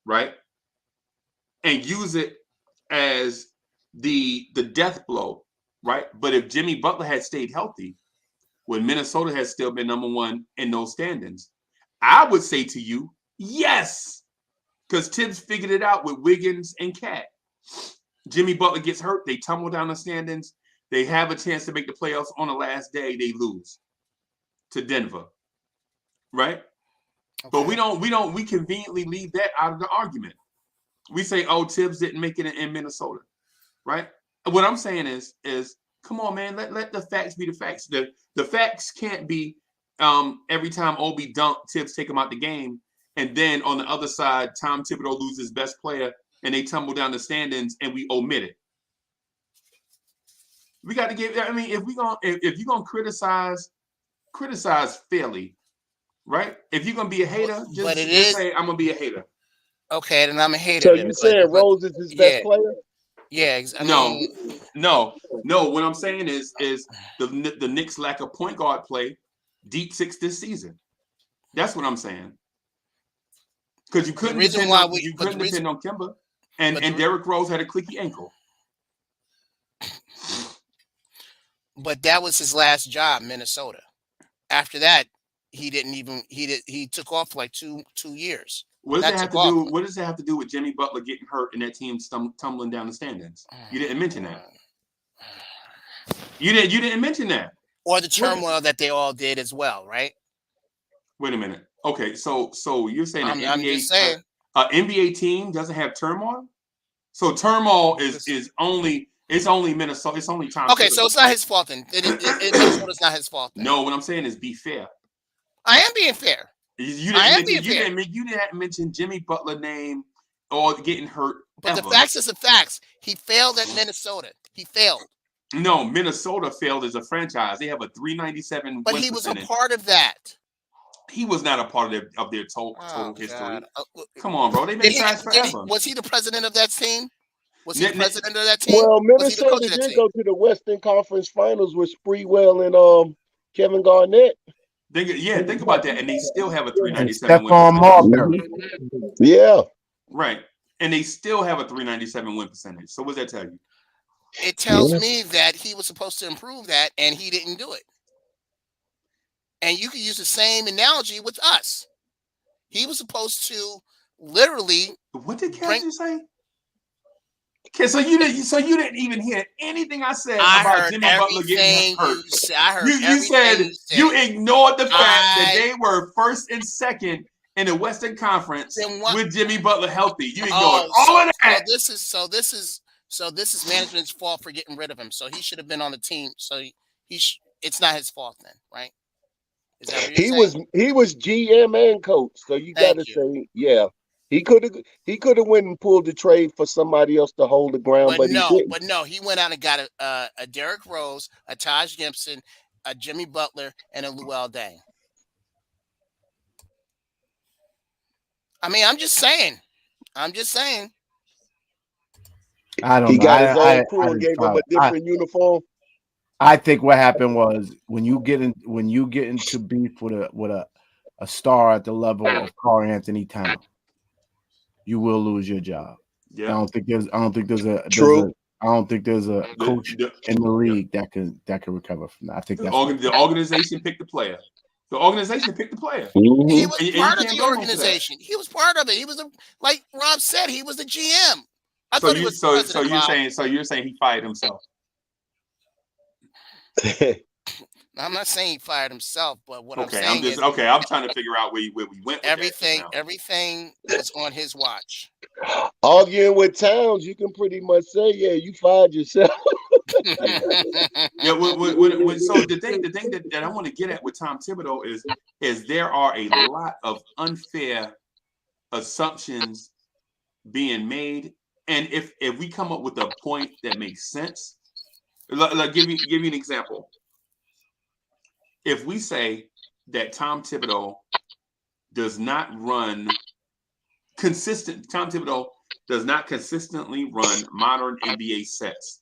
right? And use it as the death blow, right? But if Jimmy Butler had stayed healthy, when Minnesota has still been number one in those standings, I would say to you, yes, because Tibbs figured it out with Wiggins and Cat. Jimmy Butler gets hurt, they tumble down the standings, they have a chance to make the playoffs on the last day, they lose to Denver, right? Okay. But we conveniently leave that out of the argument. We say, oh, Tibbs didn't make it in Minnesota, right? What I'm saying is come on, man, let the facts be the facts. The facts can't be every time Obi dunked, Tibbs take him out the game, and then on the other side, Tom Thibodeau loses best player, and they tumble down the standings, and we omit it. We got to give. I mean, if you're gonna criticize fairly, right? If you're gonna be a hater, just say I'm gonna be a hater. Okay, then I'm a hater. So you saying Rose is his best player? Yeah, no. What I'm saying is the Knicks lack a point guard play deep six this season. That's what I'm saying. Because you couldn't depend on Kemba, and Derrick Rose had a clicky ankle. But that was his last job, Minnesota. After that, he took off for like two years. What does that have to do with Jimmy Butler getting hurt and that team tumbling down the standings? You didn't mention that. You didn't mention that. Or the turmoil that they all did as well, right? Wait a minute. Okay, so you're saying an NBA team doesn't have turmoil? So turmoil is only Minnesota. It's only Tom. Okay, so it's not his fault then. Minnesota's not his fault then. No, what I'm saying is be fair. I am being fair. You didn't mention Jimmy Butler name or getting hurt. But the facts is the facts. He failed at Minnesota. He failed. No, Minnesota failed as a franchise. They have a 397. But he was a part of that. He was not a part of their total history. Come on, bro. They've been trash forever. Was he the president of that team? Was he the president of that team? Well, Minnesota did go to the Western Conference Finals with Spreewell and Kevin Garnett. Think about that. And they still have a 397 win percentage. Yeah. Right. And they still have a 397 win percentage. So what does that tell you? It tells me that he was supposed to improve that, and he didn't do it. And you could use the same analogy with us. He was supposed to literally. What did Cassie say? Okay, so you didn't even hear anything I said about Jimmy Butler getting hurt. You said you ignored the fact that they were first and second in the Western Conference with Jimmy Butler healthy. You ignored all of that. So this is management's fault for getting rid of him. So he should have been on the team. So it's not his fault then, right? Is that what you're saying? He was GM and coach. So you got to say, yeah. He could have went and pulled the trade for somebody else to hold the ground, but he didn't. But no, he went out and got a Derrick Rose, a Taj Gibson, a Jimmy Butler, and a Luol Deng. I mean, I'm just saying. I don't know. He got his own crew and gave him a different uniform. I think what happened was when you get into beef with a star at the level of Karl Anthony Towns, you will lose your job. Yeah. I don't think there's a coach in the league that can recover from that. I think the organization picked the player. The organization picked the player. Mm-hmm. He was part of the organization. He was part of it. He was like Rob said, he was the GM. So you're saying he fired himself. I'm not saying he fired himself, but what I'm saying I'm trying to figure out where we went. Everything was on his watch. Arguing with Towns, you can pretty much say, yeah, you fired yourself. Yeah. So the thing that I want to get at with Tom Thibodeau is there are a lot of unfair assumptions being made, and if we come up with a point that makes sense, like give you an example. If we say that Tom Thibodeau does not run Tom Thibodeau does not consistently run modern NBA sets.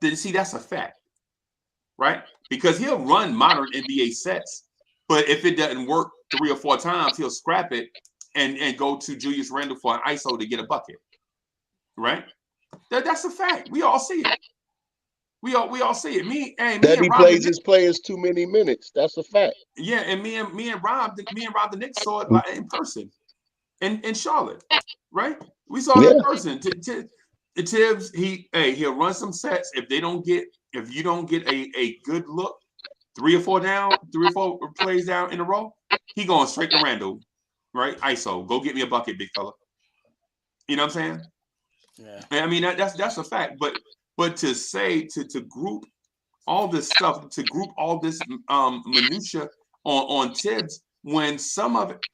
See, that's a fact, right? Because he'll run modern NBA sets, but if it doesn't work 3 or 4 times, he'll scrap it and go to Julius Randle for an ISO to get a bucket, right? That's a fact. We all see it. We all see it. Me and he Rob, plays his players too many minutes. That's a fact. Yeah, and me and Rob the Knicks saw it in person in Charlotte, right? We saw it in person. Tibbs, he'll run some sets. If you don't get a good look, 3 or 4 plays down in a row, he going straight to Randle, right? ISO, go get me a bucket, big fella. You know what I'm saying? Yeah. I mean that's a fact. But to say to group all this stuff, to group all this minutia on Tibbs, when some of it,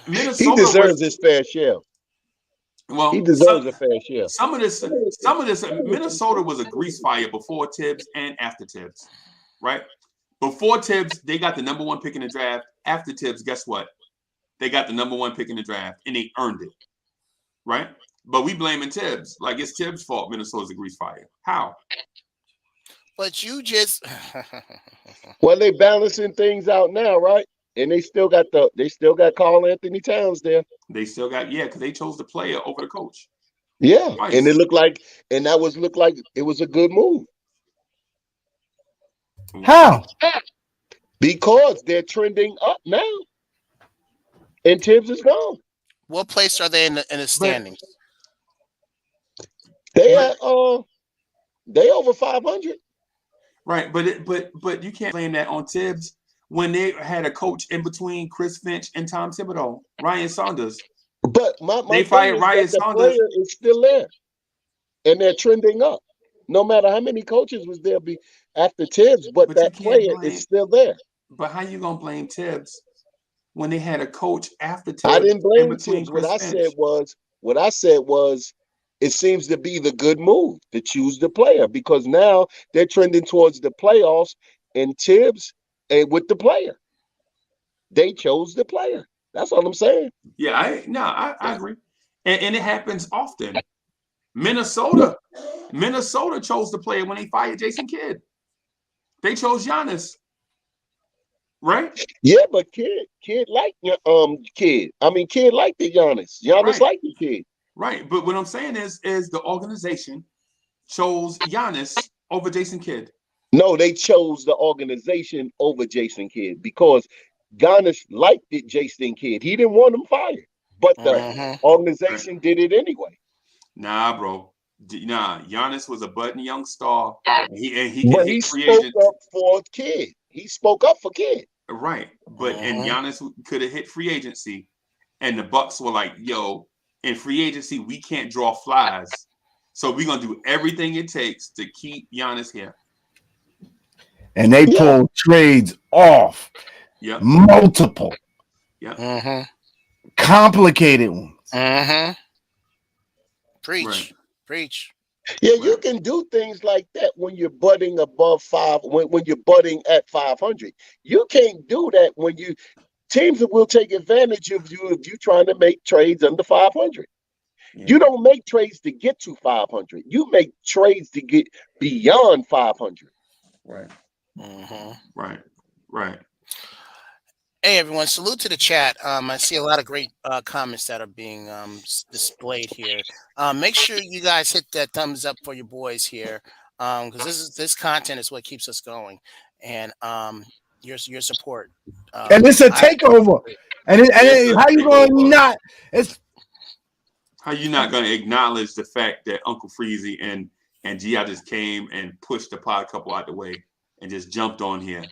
Minnesota, he deserves his fair share. Well, he deserves a fair share. Some of this, Minnesota was a grease fire before Tibbs and after Tibbs, right? Before Tibbs, they got the number 1 pick in the draft. After Tibbs, guess what? They got the number 1 pick in the draft, and they earned it, right? But we blaming Tibbs like it's Tibbs' fault. Minnesota's a grease fire. How? But you just well, they balancing things out now, right? And they still got Karl Anthony Towns there. They still got because they chose the player over the coach. Yeah, Twice. And it looked like it was a good move. How? Because they're trending up now, and Tibbs is gone. what place are they in the standings? They over 500. Right, but you can't blame that on Tibbs when they had a coach in between Chris Finch and Tom Thibodeau, Ryan Saunders. But my they fired Ryan the Saunders. player is still there, and they're trending up. No matter how many coaches was there after Tibbs, but that player is still there. But how you gonna blame Tibbs when they had a coach after Tibbs? I didn't blame Tibbs. What I said was, it seems to be the good move to choose the player because now they're trending towards the playoffs, and Tibbs and with the player, they chose the player. That's all I'm saying. Yeah, I agree, and it happens often. Minnesota chose the player when they fired Jason Kidd. They chose Giannis, right? Yeah, but Kidd liked Kidd. I mean, Kidd liked the Giannis. Giannis liked the Kidd. Right, but what I'm saying is the organization chose Giannis over Jason Kidd. No, they chose the organization over Jason Kidd because Giannis liked it, Jason Kidd. He didn't want him fired, but the organization did it anyway. Nah, bro. Nah, Giannis was a budding young star. He spoke up for Kidd. He spoke up for Kidd. Right, but and Giannis could have hit free agency, and the Bucks were like, "Yo, in free agency we can't draw flies, so we're gonna do everything it takes to keep Giannis here." And they pulled trades off. Yeah, multiple. Yeah, complicated ones. Preach. Yeah, you can do things like that when you're budding above 5. When you're budding at 500, you can't do that when teams will take advantage of you if you're trying to make trades under 500. Yeah. You don't make trades to get to 500. You make trades to get beyond 500. Right. Right. Hey everyone, salute to the chat. I see a lot of great comments that are being displayed here. Make sure you guys hit that thumbs up for your boys here, because this content is what keeps us going, and your support. And it's a takeover. And how you going to not? How you not going to acknowledge the fact that Uncle Freezie and G.I. just came and pushed the pod couple out the way and just jumped on here.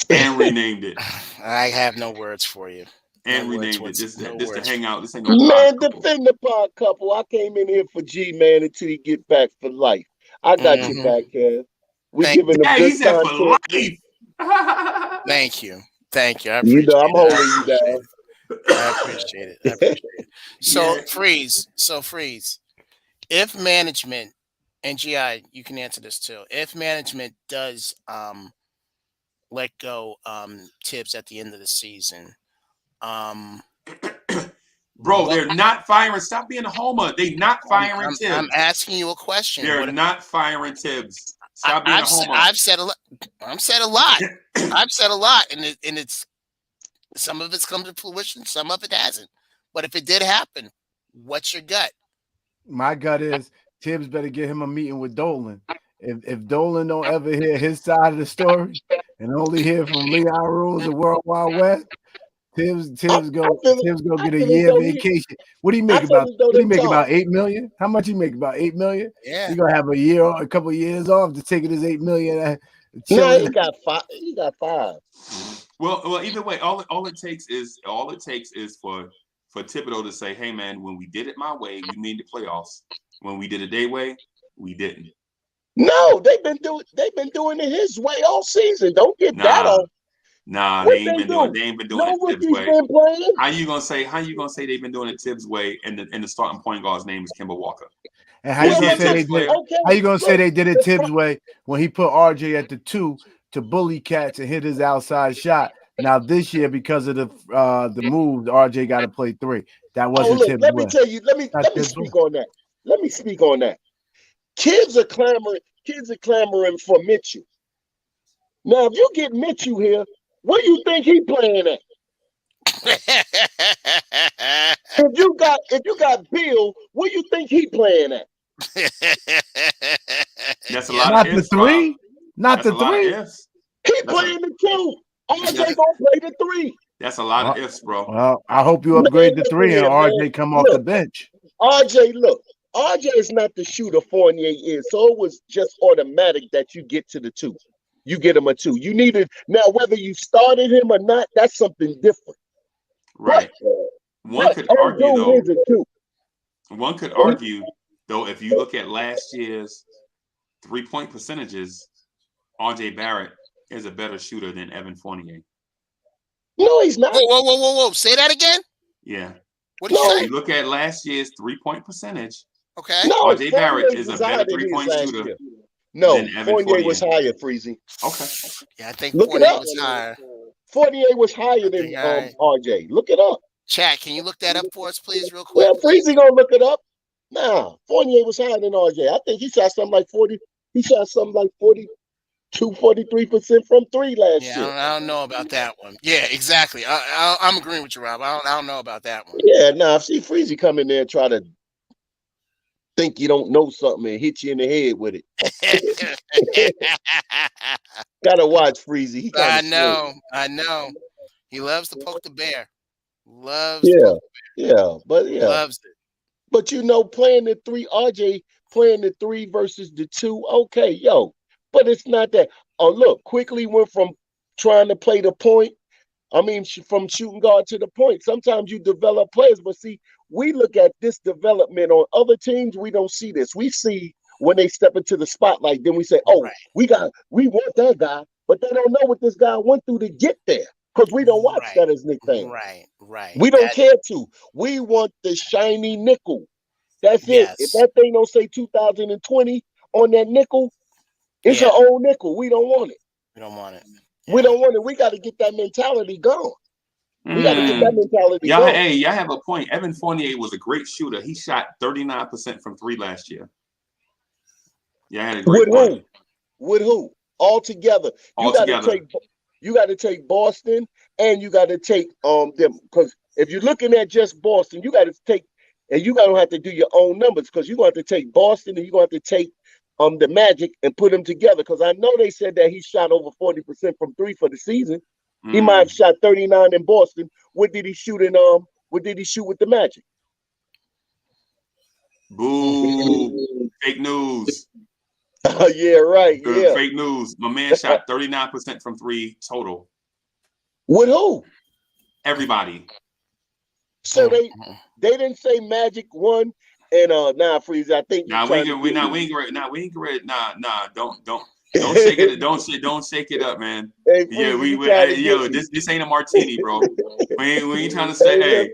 And renamed it. I have no words for you. And renamed it. This to Hangout. This ain't no man, defend the pod couple. I came in here for G, man, until you get back for life. I got you back, Kev. We're giving them good content. For life. Thank you. I appreciate it. I'm holding you down. I appreciate it. So, Freeze. If management, and GI, you can answer this too. If management does let go Tibbs at the end of the season, Bro, they're not firing. Stop being a homer. They're not firing Tibbs. I'm asking you a question. They're not firing Tibbs. Stop being a homer. I've said a lot. I've said a lot. And it's some of it's come to fruition, some of it hasn't. But if it did happen, what's your gut? My gut is Tibbs better get him a meeting with Dolan. If Dolan don't ever hear his side of the story and only hear from Leon Rules and World Wide West, Tibbs go get a year vacation. What do you make about? What do you make about $8 million? How much you make about $8 million? Yeah, you gonna have a couple of years off to take his $8 million. No, he got 5. He got 5. Well, either way, all it takes is for Thibodeau to say, "Hey, man, when we did it my way, we made the playoffs. When we did it their way, we didn't." No, they've been doing it his way all season. Don't get that off. Nah, they ain't been doing it Tibbs' way. How you gonna say they've been doing it Tibbs' way and the starting point guard's name is Kemba Walker? And how you gonna say they did it Tibbs' way when he put RJ at the 2 to bully cats and hit his outside shot? Now this year, because of the move, RJ got to play 3. That wasn't Tibbs' way. Let me tell you. Let me speak on that. Let me speak on that. Kids are clamoring for Mitchell. Now, if you get Mitchell here, where do you think he playing at? If you got Bill, where do you think he playing at? That's a lot. Not of the ifs, 3. Rob. Not That's the 3. He playing the 2. RJ gonna play the 3. That's a lot of ifs, bro. Well, I hope you upgrade the 3 and RJ come off the bench. RJ is not the shooter Fournier is, so it was just automatic that you get to the 2. You get him a 2. You needed now whether you started him or not, that's something different. Right. One could argue though, if you look at last year's 3-point percentages, RJ Barrett is a better shooter than Evan Fournier. No, he's not. Whoa. Say that again? Yeah. What did you say? You look at last year's 3-point percentage. Okay. No, RJ Barrett is a better 3-point shooter. No, Fournier was higher, Freezie. Okay. Yeah, I think Fournier was higher. Fournier was higher than RJ. Look it up. Chat, can you look that up for us, please, real quick? Well, Freezie gonna look it up. Nah, Fournier was higher than RJ. I think he shot something like 40. He shot something like 43% from 3 last year. I don't know about that one. Yeah, exactly. I'm agreeing with you, Rob. I don't know about that one. Yeah, I see Freezie come in there and try to think you don't know something and hit you in the head with it. Gotta watch Freezie. I know. He loves to poke the bear. Loves Loves it. But playing the 3, RJ playing the 3 versus the 2, okay, but it's not that. Oh, look, quickly went from trying to play the point. I mean, from shooting guard to the point. Sometimes you develop players, but see, we look at this development on other teams. We don't see this. We see when they step into the spotlight, then we say, "Oh, right. we want that guy," but they don't know what this guy went through to get there because we don't watch that as Nick thing. Right. We don't care to. We want the shiny nickel. That's it. If that thing don't say 2020 on that nickel, it's an old nickel. We don't want it. We don't want it. We don't want it. We got to get that mentality gone. We got to get that mentality going. Hey, y'all have a point. Evan Fournier was a great shooter. He shot 39% from 3 last year. Yeah, had a great point. With who? All together. You got to take Boston and you got to take them, because if you're looking at just Boston, you got to take, and you don't have to do your own numbers, because you're going to have to take Boston and you're going to have to take the Magic and put them together, because I know they said that he shot over 40% from 3 for the season. He might have shot 39 in Boston. What did he shoot what did he shoot with the Magic? Boo. Fake news. Yeah, right. Yeah. Fake news. My man shot 39% from 3 total. With who? Everybody. So they didn't say Magic won. And Freezie, I think don't shake it. Don't shake it up, man. Hey, Freezie, this ain't a martini, bro. we ain't trying to say, hey,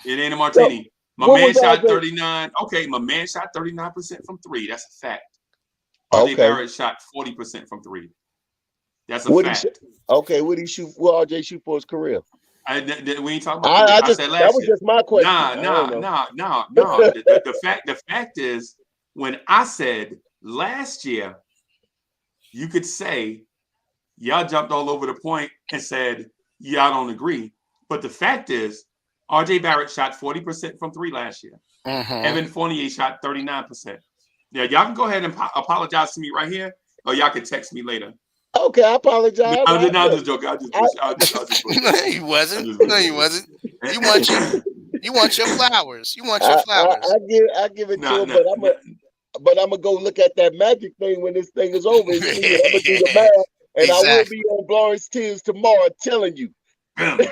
it ain't a martini. My man shot 39. Okay, my man shot 39% from 3. That's a fact. RJ Barrett shot 40% from 3. That's a fact. What did RJ shoot for his career? We ain't talking about I I just said that last was year. just my question. Nah. I don't know. The fact is, when I said last year, you could say y'all jumped all over the point and said y'all don't agree. But the fact is, RJ Barrett shot 40% from three last year. Evan Fournier shot 39%. Yeah, y'all can go ahead and apologize to me right here, or y'all can text me later. Okay, I apologize. I'm just joking. I just No, he wasn't. No, he wasn't. You want your flowers. You want your flowers. I give it to him, but I'm gonna go look at that Magic thing when this thing is over and see it. I'm gonna do the math, and I will be on Lawrence Tears tomorrow telling you. The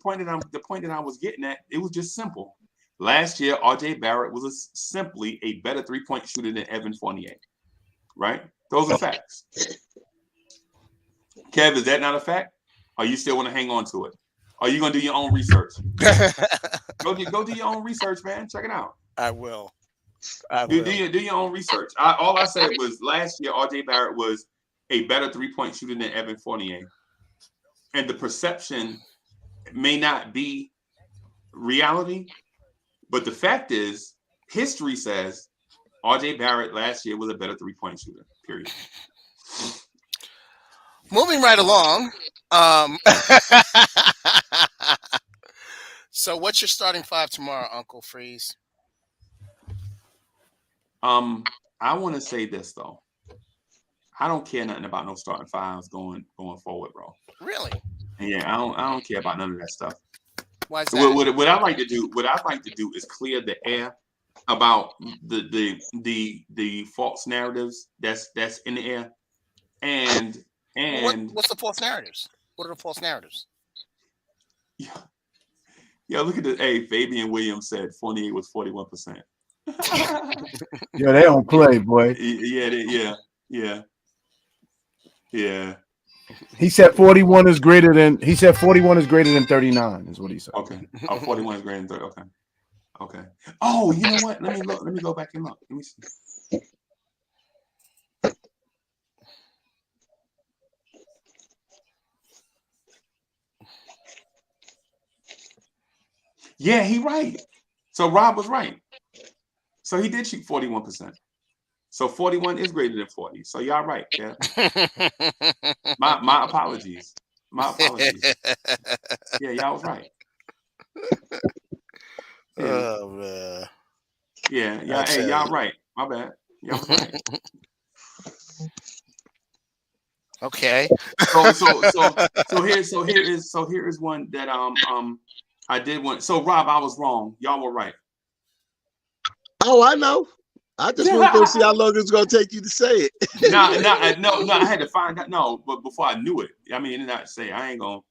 point that I was getting at, it was just simple. Last year, RJ Barrett was simply a better 3-point shooter than Evan Fournier. Right? Those are facts. Kev, is that not a fact? Or you still want to hang on to it? Or are you gonna do your own research? Go do your own research, man. Check it out. I will. Do your own research. All I said was last year, RJ Barrett was a better 3-point shooter than Evan Fournier. And the perception may not be reality, but the fact is, history says RJ Barrett last year was a better 3-point shooter, period. Moving right along. So what's your starting five tomorrow, Uncle Freeze? I want to say this though. I don't care nothing about no starting fives going forward, bro. Really? Yeah, I don't care about none of that stuff. Why is that? What I like to do is clear the air about the false narratives that's in the air. And what's the false narratives? What are the false narratives? Yeah, look at this. Hey, Fabian Williams said Fournier was 41%. Yeah, they don't play, boy. Yeah. He said 41 is greater than 39, is what he said. Okay. 41 is greater than 30. Okay. Oh, you know what? Let me go back and look. Let me see. Yeah, he right. So Rob was right. So he did shoot 41%. So 41 is greater than 40. So y'all right. Yeah. My apologies. Yeah, y'all was right. Yeah. Oh man. Yeah. Hey, y'all right. My bad. Y'all was right. Okay. So here is one that I did one. So Rob, I was wrong. Y'all were right. Oh, I know. I just want to see how long it's gonna take you to say it. No. I had to find out. No, but before I knew it, I mean, not say I ain't gonna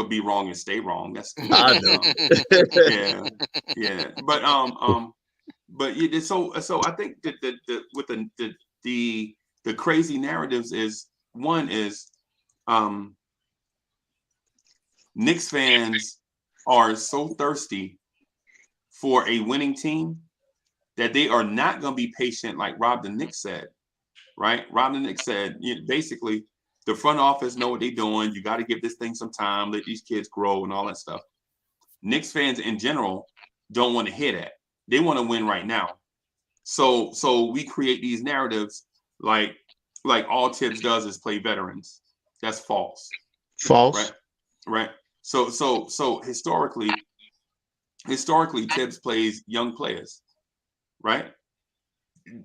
be wrong and stay wrong. That's cool. I know. Yeah. But yeah, so I think that the crazy narratives is one is Knicks fans are so thirsty for a winning team that they are not going to be patient, like Rob the Knicks said, right? Rob the Knicks said, basically, the front office know what they're doing. You got to give this thing some time, let these kids grow and all that stuff. Knicks fans in general don't want to hear that. They want to win right now. So we create these narratives like all Tibbs does is play veterans. That's false. False. Right. So historically, Tibbs plays young players. Right?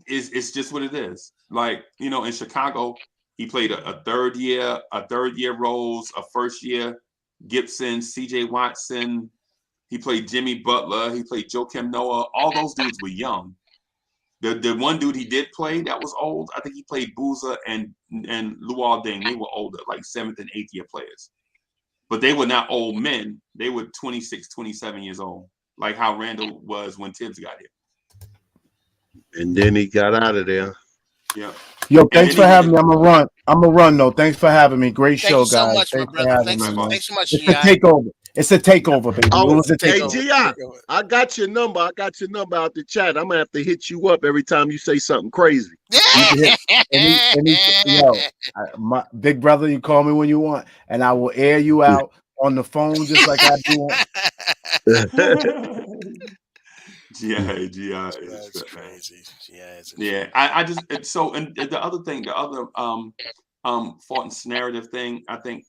It's just what it is. Like, in Chicago, he played a third year Rose, a first year Gibson, CJ Watson. He played Jimmy Butler. He played Joakim Noah. All those dudes were young. The one dude he did play that was old, I think he played Boozer and Luol Deng. They were older, like 7th and 8th year players. But they were not old men. They were 26, 27 years old, like how Randle was when Tibbs got here. And then he got out of there. Yeah. Yo, thanks for having me. I'm gonna run though. Thanks for having me. Great show, Thank you so guys. much, Thanks my brother. Thanks so much, it's GI. the takeover. It's a takeover, baby. Oh, It was a hey, takeover. Gi, I got your number. I got your number out the chat. I'm gonna have to hit you up every time you say something crazy. You can hit my big brother. You call me when you want, and I will air you out on the phone just like I do. GI That's crazy. Yeah, I just so and the other thing, the other false narrative thing, I think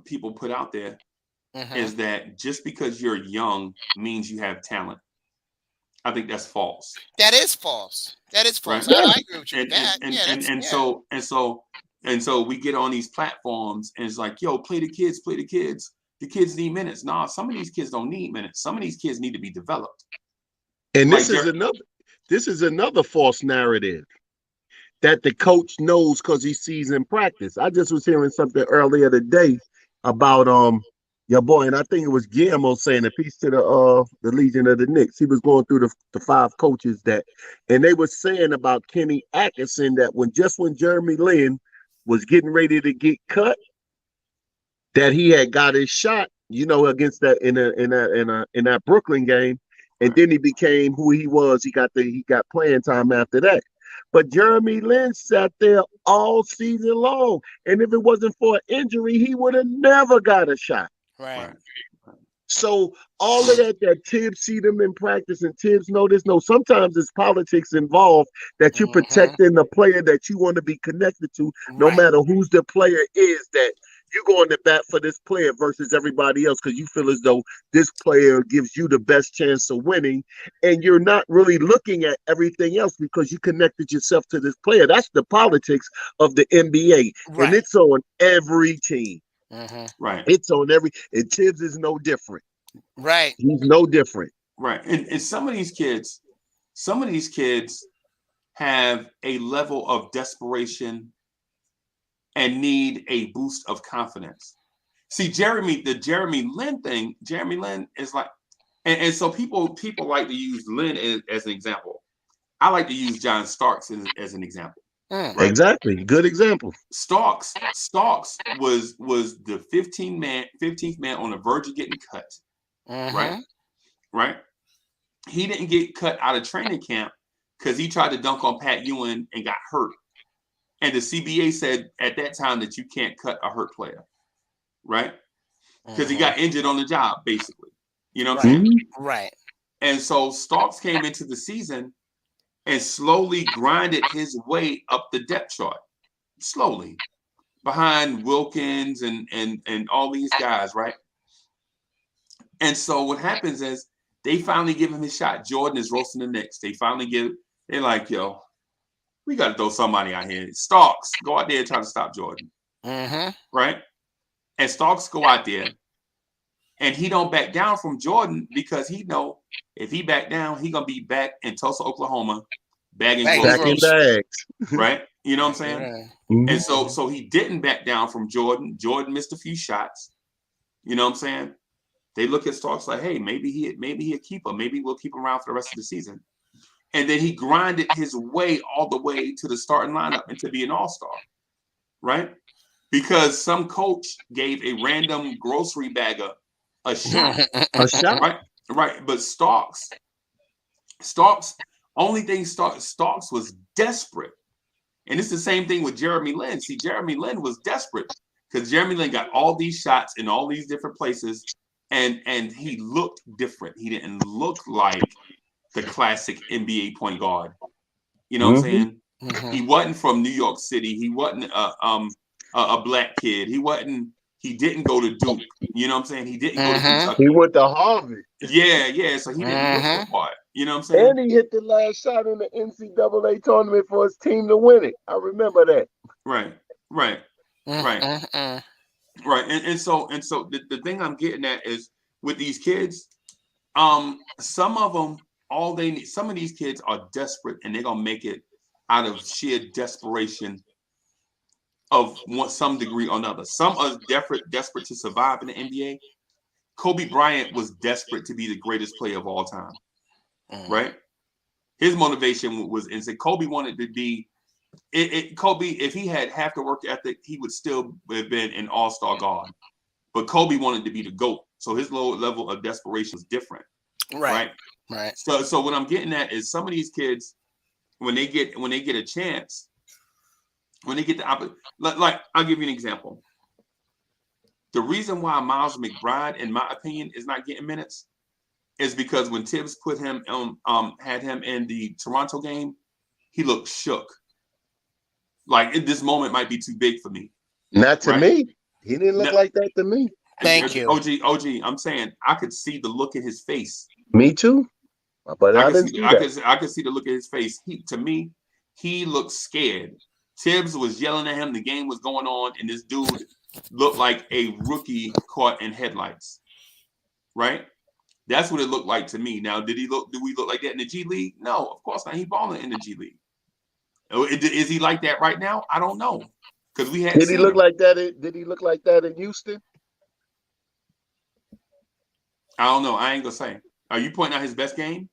people put out there is that just because you're young means you have talent. I think that's false. That is false. That is false. Right? I agree with you with that. So we get on these platforms and it's like, yo, play the kids. The kids need minutes. Nah, some of these kids don't need minutes. Some of these kids need to be developed. And this is another false narrative that the coach knows because he sees in practice. I just was hearing something earlier today about your boy, and I think it was Guillermo saying a piece to the Legion of the Knicks. He was going through the 5 coaches and they were saying about Kenny Atkinson that when Jeremy Lin was getting ready to get cut, that he had got his shot, against that in that Brooklyn game, and then he became who he was. He got playing time after that. But Jeremy Lin sat there all season long, and if it wasn't for an injury, he would have never got a shot. Right. So all of that Tibbs see them in practice, and Tibbs know this. No, sometimes it's politics involved that you're protecting the player that you want to be connected to, no matter who's the player is, that you going to bat for this player versus everybody else because you feel as though this player gives you the best chance of winning, and you're not really looking at everything else because you connected yourself to this player. That's the politics of the NBA, and it's on every team. Right. It's on and Tibbs is no different. Right. He's no different. Right. And some of these kids have a level of desperation and need a boost of confidence. See, the Jeremy Lin is like, and so people like to use Lin as an example. I like to use John Starks as an example. Right? Exactly. Good example. Starks was the 15th man on the verge of getting cut. Right. He didn't get cut out of training camp because he tried to dunk on Pat Ewing and got hurt. And the CBA said at that time that you can't cut a hurt player, right? Because he got injured on the job, basically. You know what I'm saying? Right. And so Starks came into the season and slowly grinded his way up the depth chart, slowly, behind Wilkins and all these guys, right? And so what happens is they finally give him his shot. Jordan is roasting the Knicks. They're like, yo, we got to throw somebody out here. Starks, go out there and try to stop Jordan. Right? And Starks go out there and he don't back down from Jordan because he know if he back down, he going to be back in Tulsa, Oklahoma, bagging bags. Right? You know what I'm saying? And so he didn't back down from Jordan. Jordan missed a few shots. You know what I'm saying? They look at Starks like, hey, maybe he'll keep him. Maybe we'll keep him around for the rest of the season. And then he grinded his way all the way to the starting lineup and to be an all-star, right? Because some coach gave a random grocery bagger a shot. A shot. Right. But Starks, only thing Starks was desperate. And it's the same thing with Jeremy Lin. See, Jeremy Lin was desperate because Jeremy Lin got all these shots in all these different places, and he looked different. He didn't look like the classic NBA point guard. You know what I'm saying? He wasn't from New York City. He wasn't a black kid. He didn't go to Duke. You know what I'm saying? He didn't go to Kentucky. He went to Harvard. Yeah. So he didn't look the part. You know what I'm saying? And he hit the last shot in the NCAA tournament for his team to win it. I remember that. Right. And so the thing I'm getting at is with these kids, some of them, some of these kids are desperate and they're gonna make it out of sheer desperation of some degree or another. Some are desperate to survive in the NBA. Kobe Bryant was desperate to be the greatest player of all time, right? His motivation was insane. Kobe wanted to be Kobe, if he had half the work ethic, he would still have been an all-star guard. but Kobe wanted to be the GOAT. So his low level of desperation is different. Right. So what I'm getting at is some of these kids, when they get a chance, when they get the like I'll give you an example. The reason why Miles McBride, in my opinion, is not getting minutes is because when Tibbs put him had him in the Toronto game, he looked shook. Like this moment might be too big for me. Not to me. He didn't look like that to me. Thank you. OG, I'm saying I could see the look in his face. Me too. But I could see the look in his face. To me, he looked scared. Tibbs was yelling at him. The game was going on, and this dude looked like a rookie caught in headlights. Right? That's what it looked like to me. Now, do we look like that in the G League? No, of course not. He balling in the G League. Is he like that right now? I don't know. Because we had. Did he look like that? Did he look like that in Houston? I don't know. I ain't gonna say. Are you pointing out his best game?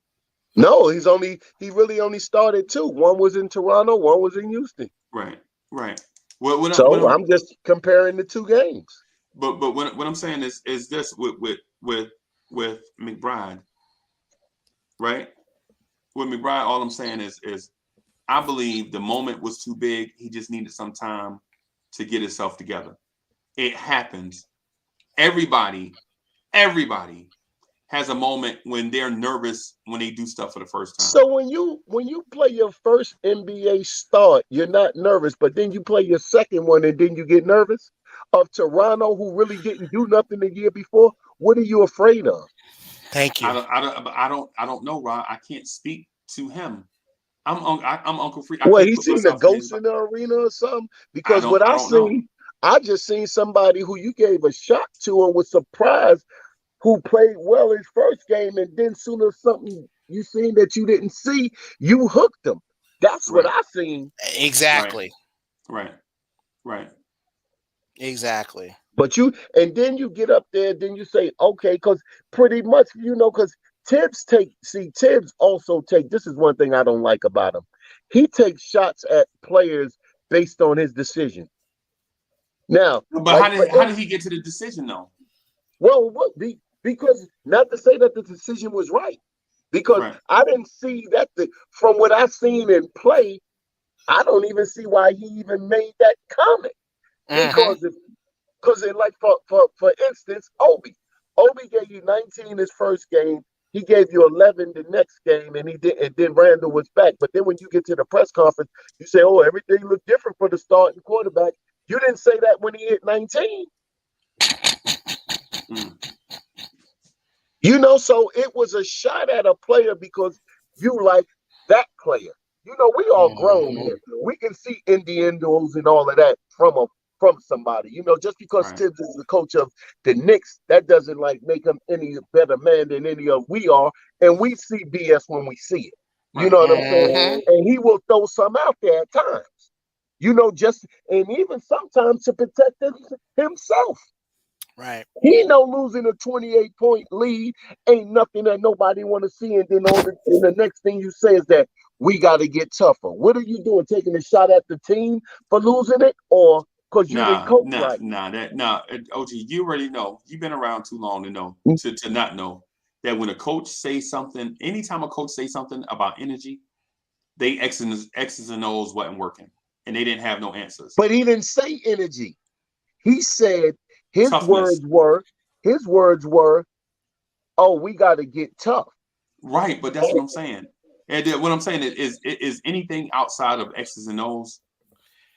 No, he really only started 2. One was in Toronto, one was in Houston. Right. I'm just comparing the 2 games. But what I'm saying is this with McBride, right? With McBride, all I'm saying is I believe the moment was too big. He just needed some time to get himself together. It happens. Everybody has a moment when they're nervous when they do stuff for the first time. So when you play your first NBA start, you're not nervous, but then you play your second one and then you get nervous? Of Toronto, who really didn't do nothing the year before, what are you afraid of? Thank you. I don't know, Rod. I can't speak to him. I'm Uncle Freezie. Well, he seen the ghost in the arena or something? Because what I just seen somebody who you gave a shot to and was surprised, who played well his first game, and then soon as something you seen that you didn't see, you hooked him. That's what I seen. Exactly. Right. Exactly. But then you get up there, then you say, okay, because pretty much, because Tibbs also this is one thing I don't like about him. He takes shots at players based on his decision. Now, but how did he get to the decision though? Well, because not to say that the decision was right, because I didn't see that from what I seen in play, I don't even see why he even made that comment. Because like for instance, Obi gave you 19 his first game. He gave you 11 the next game, and then Randle was back. But then when you get to the press conference, you say, "Oh, everything looked different for the starting quarterback." You didn't say that when he hit 19. So it was a shot at a player because you like that player. We all grown here. We can see innuendos and all of that from somebody. Just because Tibbs is the coach of the Knicks, that doesn't make him any better man than any of we are. And we see BS when we see it. You know what I'm saying? And he will throw some out there at times. And even sometimes to protect himself. Right. He know losing a 28-point lead ain't nothing that nobody want to see. And then and the next thing you say is that we got to get tougher. What are you doing? Taking a shot at the team for losing it, or because you didn't coach right? OG, you already know. You've been around too long to know to not know that when a coach says something, anytime a coach says something about energy, they X's and O's wasn't working, and they didn't have no answers. But he didn't say energy. He said his toughness. words were, "Oh, we got to get tough." Right, but that's what I'm saying. And what I'm saying is anything outside of X's and O's.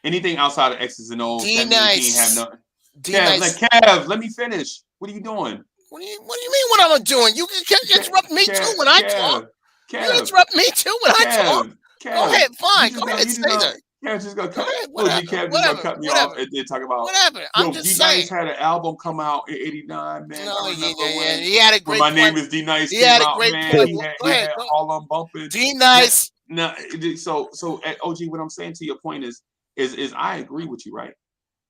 Anything outside of X's and O's, that means he ain't have nothing. Kev, let me finish. What are you doing? What do you mean what I'm doing? You can interrupt me too when I talk. You interrupt me too when I talk. Go ahead, fine. Go ahead, say that. Kev's just gonna cut. Whatever, Kev just gonna cut me off and then talk about whatever. I'm just saying. D-Nice had an album come out in '89, man. No, he had a great. My name is D-Nice. He had a great point. He had Harlem bumping. D-Nice. No, so at OG, what I'm saying to your point is I agree with you, right?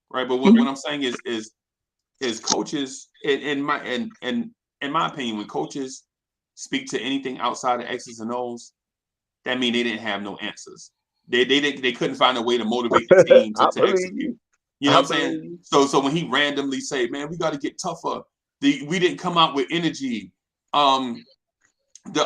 But what I'm saying is coaches in my opinion, when coaches speak to anything outside of X's and O's, that means they didn't have no answers. They couldn't find a way to motivate the team to execute. You know I what I'm saying? believe. So when he randomly say, "Man, we got to get tougher," we didn't come out with energy. The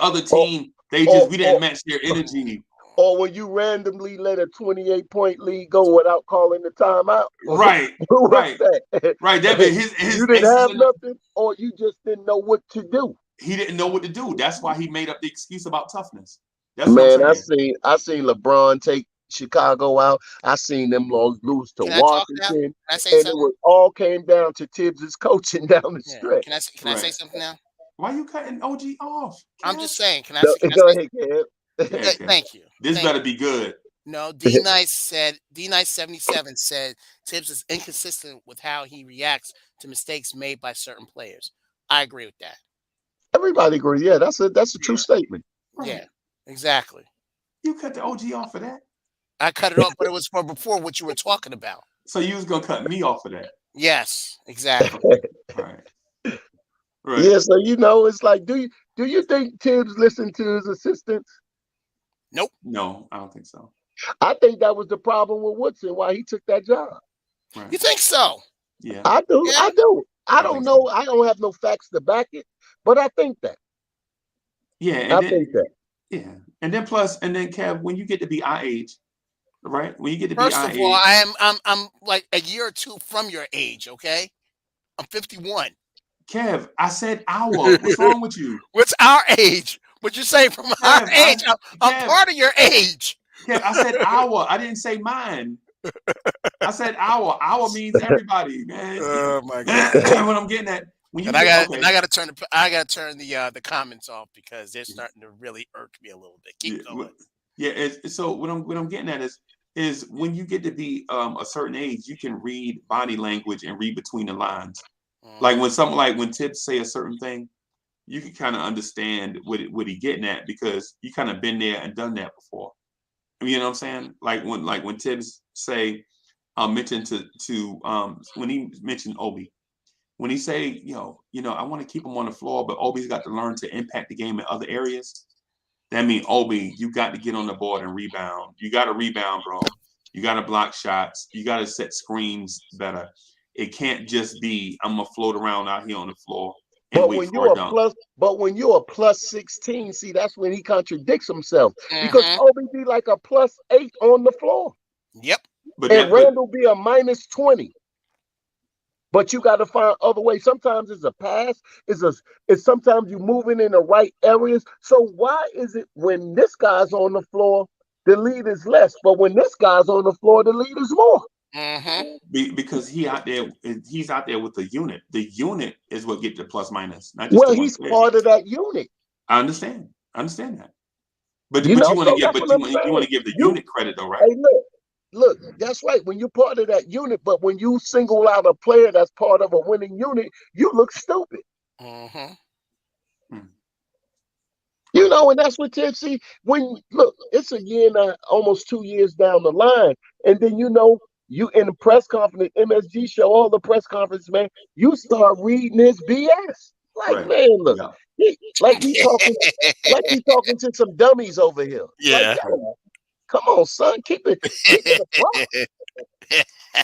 other Or, team, we or, didn't match their energy. or when you randomly let a 28-point lead go without calling the timeout. Right, What's right, that? right. That means his You didn't aces have nothing, or you just didn't know what to do. he didn't know what to do. That's why he made up the excuse about toughness. That's what Man, I'm I saying. seen LeBron take Chicago out. I seen them lose to Can I talk now? Can Washington, I say and it something? was all came down to Tibbs' coaching down the Yeah. stretch. Can I say something now? Why you cutting OG off? I'm Kev? just saying. Can I Go, say? Can I go say? ahead, Kev. Yeah, Kev. Thank you. This Thank better you. be good. No, D-Nice77 said Tibbs is inconsistent with how he reacts to mistakes made by certain players. I agree with that. Everybody agrees. Yeah, that's a true statement. Right. Yeah, exactly. You cut the OG off of that. I cut it off, but it was for before what you were talking about. So you was gonna cut me off of that. Yes, exactly. Right. Right. Yeah, so it's like, do you think Tibbs listened to his assistants? Nope. No, I don't think so. I think that was the problem with Woodson, why he took that job. Right. You think so? Yeah. I do. Yeah. I do. I don't think know. so. I don't have no facts to back it, but I think that. Yeah, and I then think that. yeah, and then Kev, when you get to be our age, right? When you get to be First our of all, age, I'm like a year or two from your age. Okay, I'm 51. Kev, I said our. What's wrong with you? What's our age? What you're saying from our Kev, age? I'm Kev, part of your age. Kev, I said our. I didn't say mine. I said our. Our means everybody, man. Oh my god! What I'm getting at when you And I get gotta turn the comments off because they're starting to really irk me a little bit. Keep going. Yeah. So what I'm getting at is when you get to be a certain age, you can read body language and read between the lines. Like when Tibbs say a certain thing, you can kind of understand what he getting at because you kind of been there and done that before. You know what I'm saying? Like when Tibbs say, mentioned to when he mentioned Obi, when he say, I want to keep him on the floor, but Obi's got to learn to impact the game in other areas. That means Obi, you got to get on the board and rebound. You got to rebound, bro. You got to block shots. You got to set screens better. It can't just be I'm gonna float around out here on the floor and But wait when for you're a a dunk. plus 16, see, that's when he contradicts himself because Mhm. Obi be like a +8 on the floor, Yep. and Randle be a -20. But you got to find other ways. Sometimes it's a pass. It's sometimes you moving in the right areas. So why is it when this guy's on the floor, the lead is less, but when this guy's on the floor, the lead is more? Because he's out there with the unit. The unit is what get the plus minus, not just Well, the one he's player. part of that unit. I understand that. But You you know, want to so give that's what I'm you want to saying. give the unit credit though, right? Hey, look, that's right. When you're part of that unit, but when you single out a player that's part of a winning unit, you look stupid. And that's what Tipsy, it's a year now, almost 2 years down the line. And then, you in the press conference, MSG show, all the press conference, man, you start reading this BS. Like, Right. man, look, Yeah. like we talking to some dummies over here. Yeah. Like, yo, come on, son, keep it above.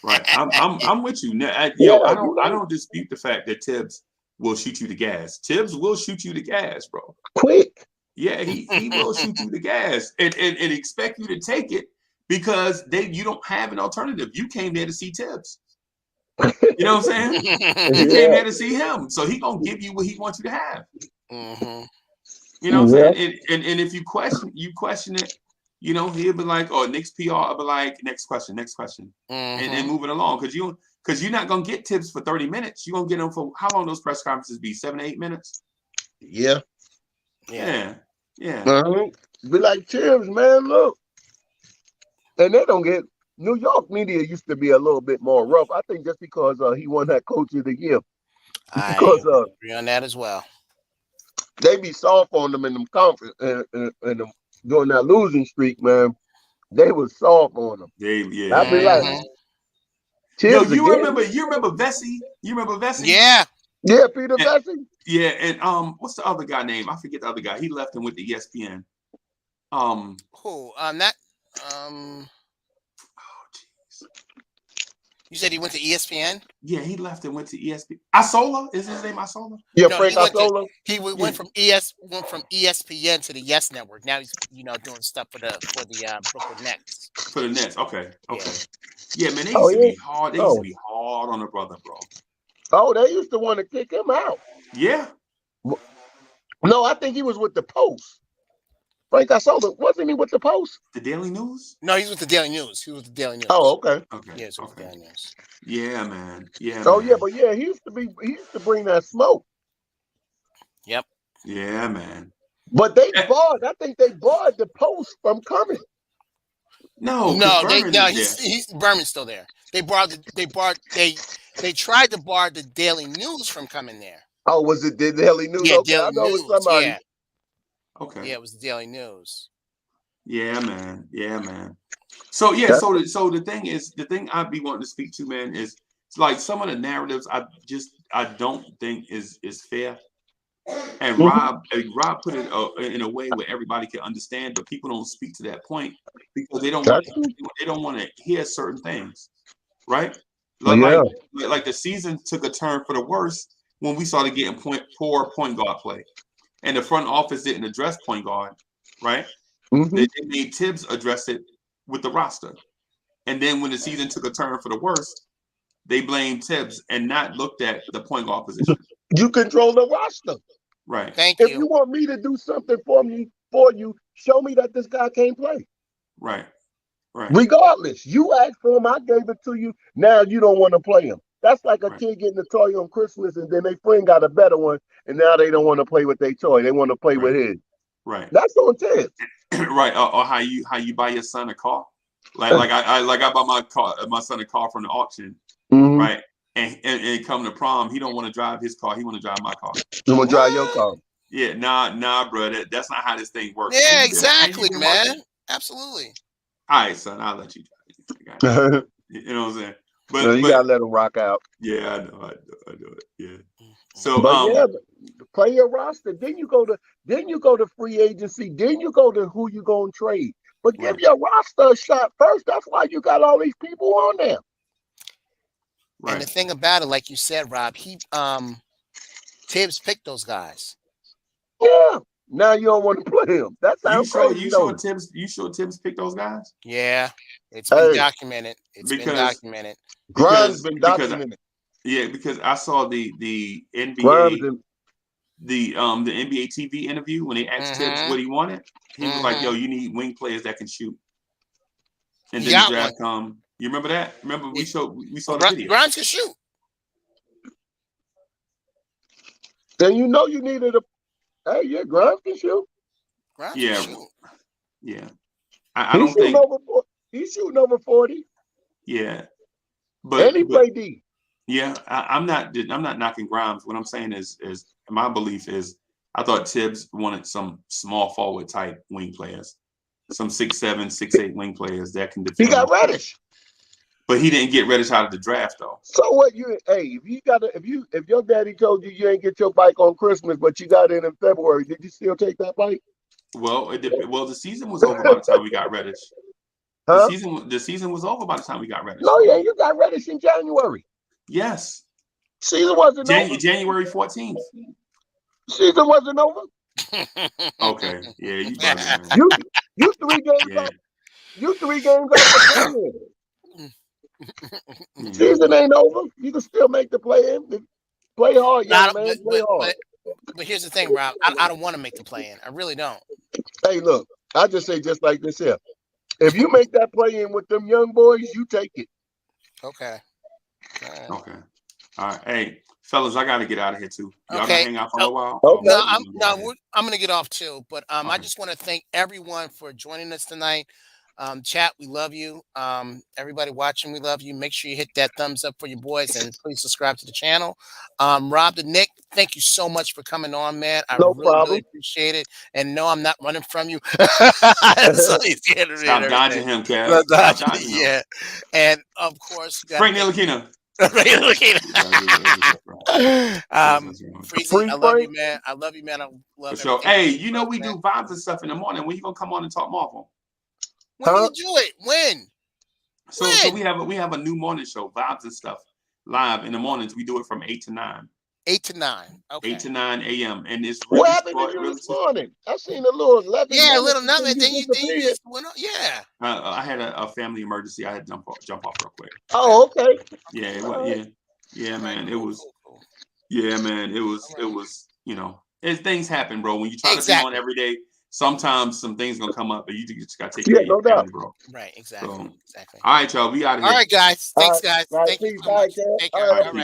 Right. I'm with you. Now, Yeah, I don't dispute the fact that Tibbs will shoot you the gas. Tibbs will shoot you the gas, bro. quick. Yeah, he will shoot you the gas and expect you to take it because you don't have an alternative. You came there to see Tibbs. You know what I'm saying? You came there to see him. So he gonna give you what he wants you to have. You know what I'm saying? And if you question it, he'll be like, oh, next PR, I'll be like, next question. And moving along. Because you're not gonna get Tibbs for 30 minutes. You're gonna get him for how long those press conferences be? 7 to 8 minutes? Yeah. Yeah. Be like, Tibbs, man, look. And they don't get New York media used to be a little bit more rough. I think just because he won that coach of the year. I Because agree on that as well. They be soft on them in them conference and during that losing streak, man. They was soft on them. I'd be like, Tibbs you again. remember Vesey? You remember Vesey? Yeah. Yeah, Peter Vesey. Yeah, and what's the other guy name? I forget the other guy. He left and went to ESPN. Who? That. You said he went to ESPN? Yeah, he left and went to ESPN. Isola? Is his name Isola? Yeah, No, Frank he went to Isola. went from ESPN to the Yes Network. Now he's doing stuff for the Brooklyn Nets. For the Nets. Okay. Yeah. Yeah, man, they Oh, used to yeah. be hard. They used to be hard on the brother, bro. Oh, they used to want to kick him out. Yeah. No, I think he was with the Post. Frank Isola, wasn't he with the Post? The Daily News? No, he's with the Daily News. He was with the Daily News. Oh, okay. Okay. Yeah, he's with the Daily News. Yeah, man. Yeah. Oh, man. yeah, but yeah, he used to bring that smoke. Yep. Yeah, man. But they barred. I think they barred the Post from coming. No, he's Berman's still there. They tried to bar the Daily News from coming there. Oh, was it the Daily News? Yeah, okay, Daily I know News. it was somebody. Yeah. Okay. Yeah, it was the Daily News. Yeah, man. Yeah, man. So yeah, so the thing I'd be wanting to speak to, man, is it's like some of the narratives I don't think is fair. And Rob put it in a way where everybody can understand, but people don't speak to that point because they don't want to hear certain things, right? Like the season took a turn for the worse when we started getting poor point guard play, and the front office didn't address point guard, right? Mm-hmm. They made Tibbs address it with the roster, and then when the season took a turn for the worse, they blamed Tibbs and not looked at the point guard position. You control the roster. Right. Thank you. If you want me to do something for you, show me that this guy can't play. Right. Regardless, you asked for him, I gave it to you. Now you don't want to play him. That's like a kid getting a toy on Christmas and then their friend got a better one, and now they don't want to play with their toy. They want to play with his. Right. That's on Tibbs. Right. Or how you buy your son a car. Like I bought my son a car from the auction. Mm-hmm. Right. And come to prom, he don't want to drive his car. He want to drive my car. You want to drive your car? Yeah, nah, bro. That's not how this thing works. Yeah, exactly, man. Absolutely. All right, son. I'll let you drive. You know what I'm saying? But you gotta let him rock out. Yeah, I know it. Yeah. So, play your roster. Then you go to free agency. Then you go to who you gonna trade. But give your roster a shot first. That's why you got all these people on there. Right. And the thing about it, like you said, Rob, Tibbs picked those guys. Yeah. Now you don't want to play him. That sounds crazy. You sure Tibbs picked those guys? Yeah. It's been documented. Grimes been documented. Because I saw the NBA the NBA TV interview when they asked Tibbs what he wanted. He was like, "Yo, you need wing players that can shoot." And then the draft come. You remember that? Remember we saw the video. Grimes can shoot. Then you needed Grimes can shoot. Grimes can shoot. Yeah. I don't think he's shooting over 40. Yeah. But he play D. Yeah, I'm not knocking Grimes. What I'm saying is my belief is I thought Tibbs wanted some small forward type wing players. Some 6'7", 6'8" wing players that can defend. He got Reddish. But he didn't get Reddish out of the draft though. So what if your daddy told you ain't get your bike on Christmas, but you got it in February, did you still take that bike? Well, the season was over by the time we got Reddish. Huh? The season was over by the time we got Reddish. No, yeah, you got Reddish in January. Yes. Season wasn't over. January 14th. Season wasn't over. Okay. Yeah, you probably you 3 games up. You 3 games up the play-in. Season ain't over. You can still make the play-in. Play hard, young man. Play hard. But here's the thing, Rob. I don't want to make the play-in. I really don't. Hey, look. I just say just like this here. If you make that play-in with them young boys, you take it. Okay. Okay. All right. Hey, fellas, I got to get out of here too. Y'all gonna hang out for a while? Okay. No, I'm going to get off too. But I just want to thank everyone for joining us tonight. Chat, we love you. Everybody watching, we love you. Make sure you hit that thumbs up for your boys and please subscribe to the channel. Rob the Nick, thank you so much for coming on, man. I really appreciate it. And no, I'm not running from you. Stop dodging him, Kev. Stop dodging him. Yeah. And of course, Frank Ntilikina. Freezie, I love you, man. I love you, man. I love you. Hey, we do vibes and stuff in the morning. When you gonna come on and talk Marvel? When do you do it? When? So we have a new morning show, Vibes and Stuff, live in the mornings. We do it from 8 to 9. 8 to 9. Okay. 8 to 9 a.m. And it's What really happened to short. you Really this morning? I seen a little 11 Yeah, a minutes little and number. Then you disappeared. just went on. Yeah. I had a family emergency. I had to jump off real quick. Oh, okay. Yeah, it All was. right. Yeah, man. It Cool, was. cool. Yeah, man. It All right. was. Things happen, bro. When you try to be on Exactly. every day, sometimes some things gonna come up, and you just gotta take Yeah, care of no your doubt. family, bro. Right. Exactly. So, Exactly. all right, y'all. We out of All here. right, guys. All Thanks, right. guys. All right, Thank you peace. so All right, much. Ken. Take All care. right. All right.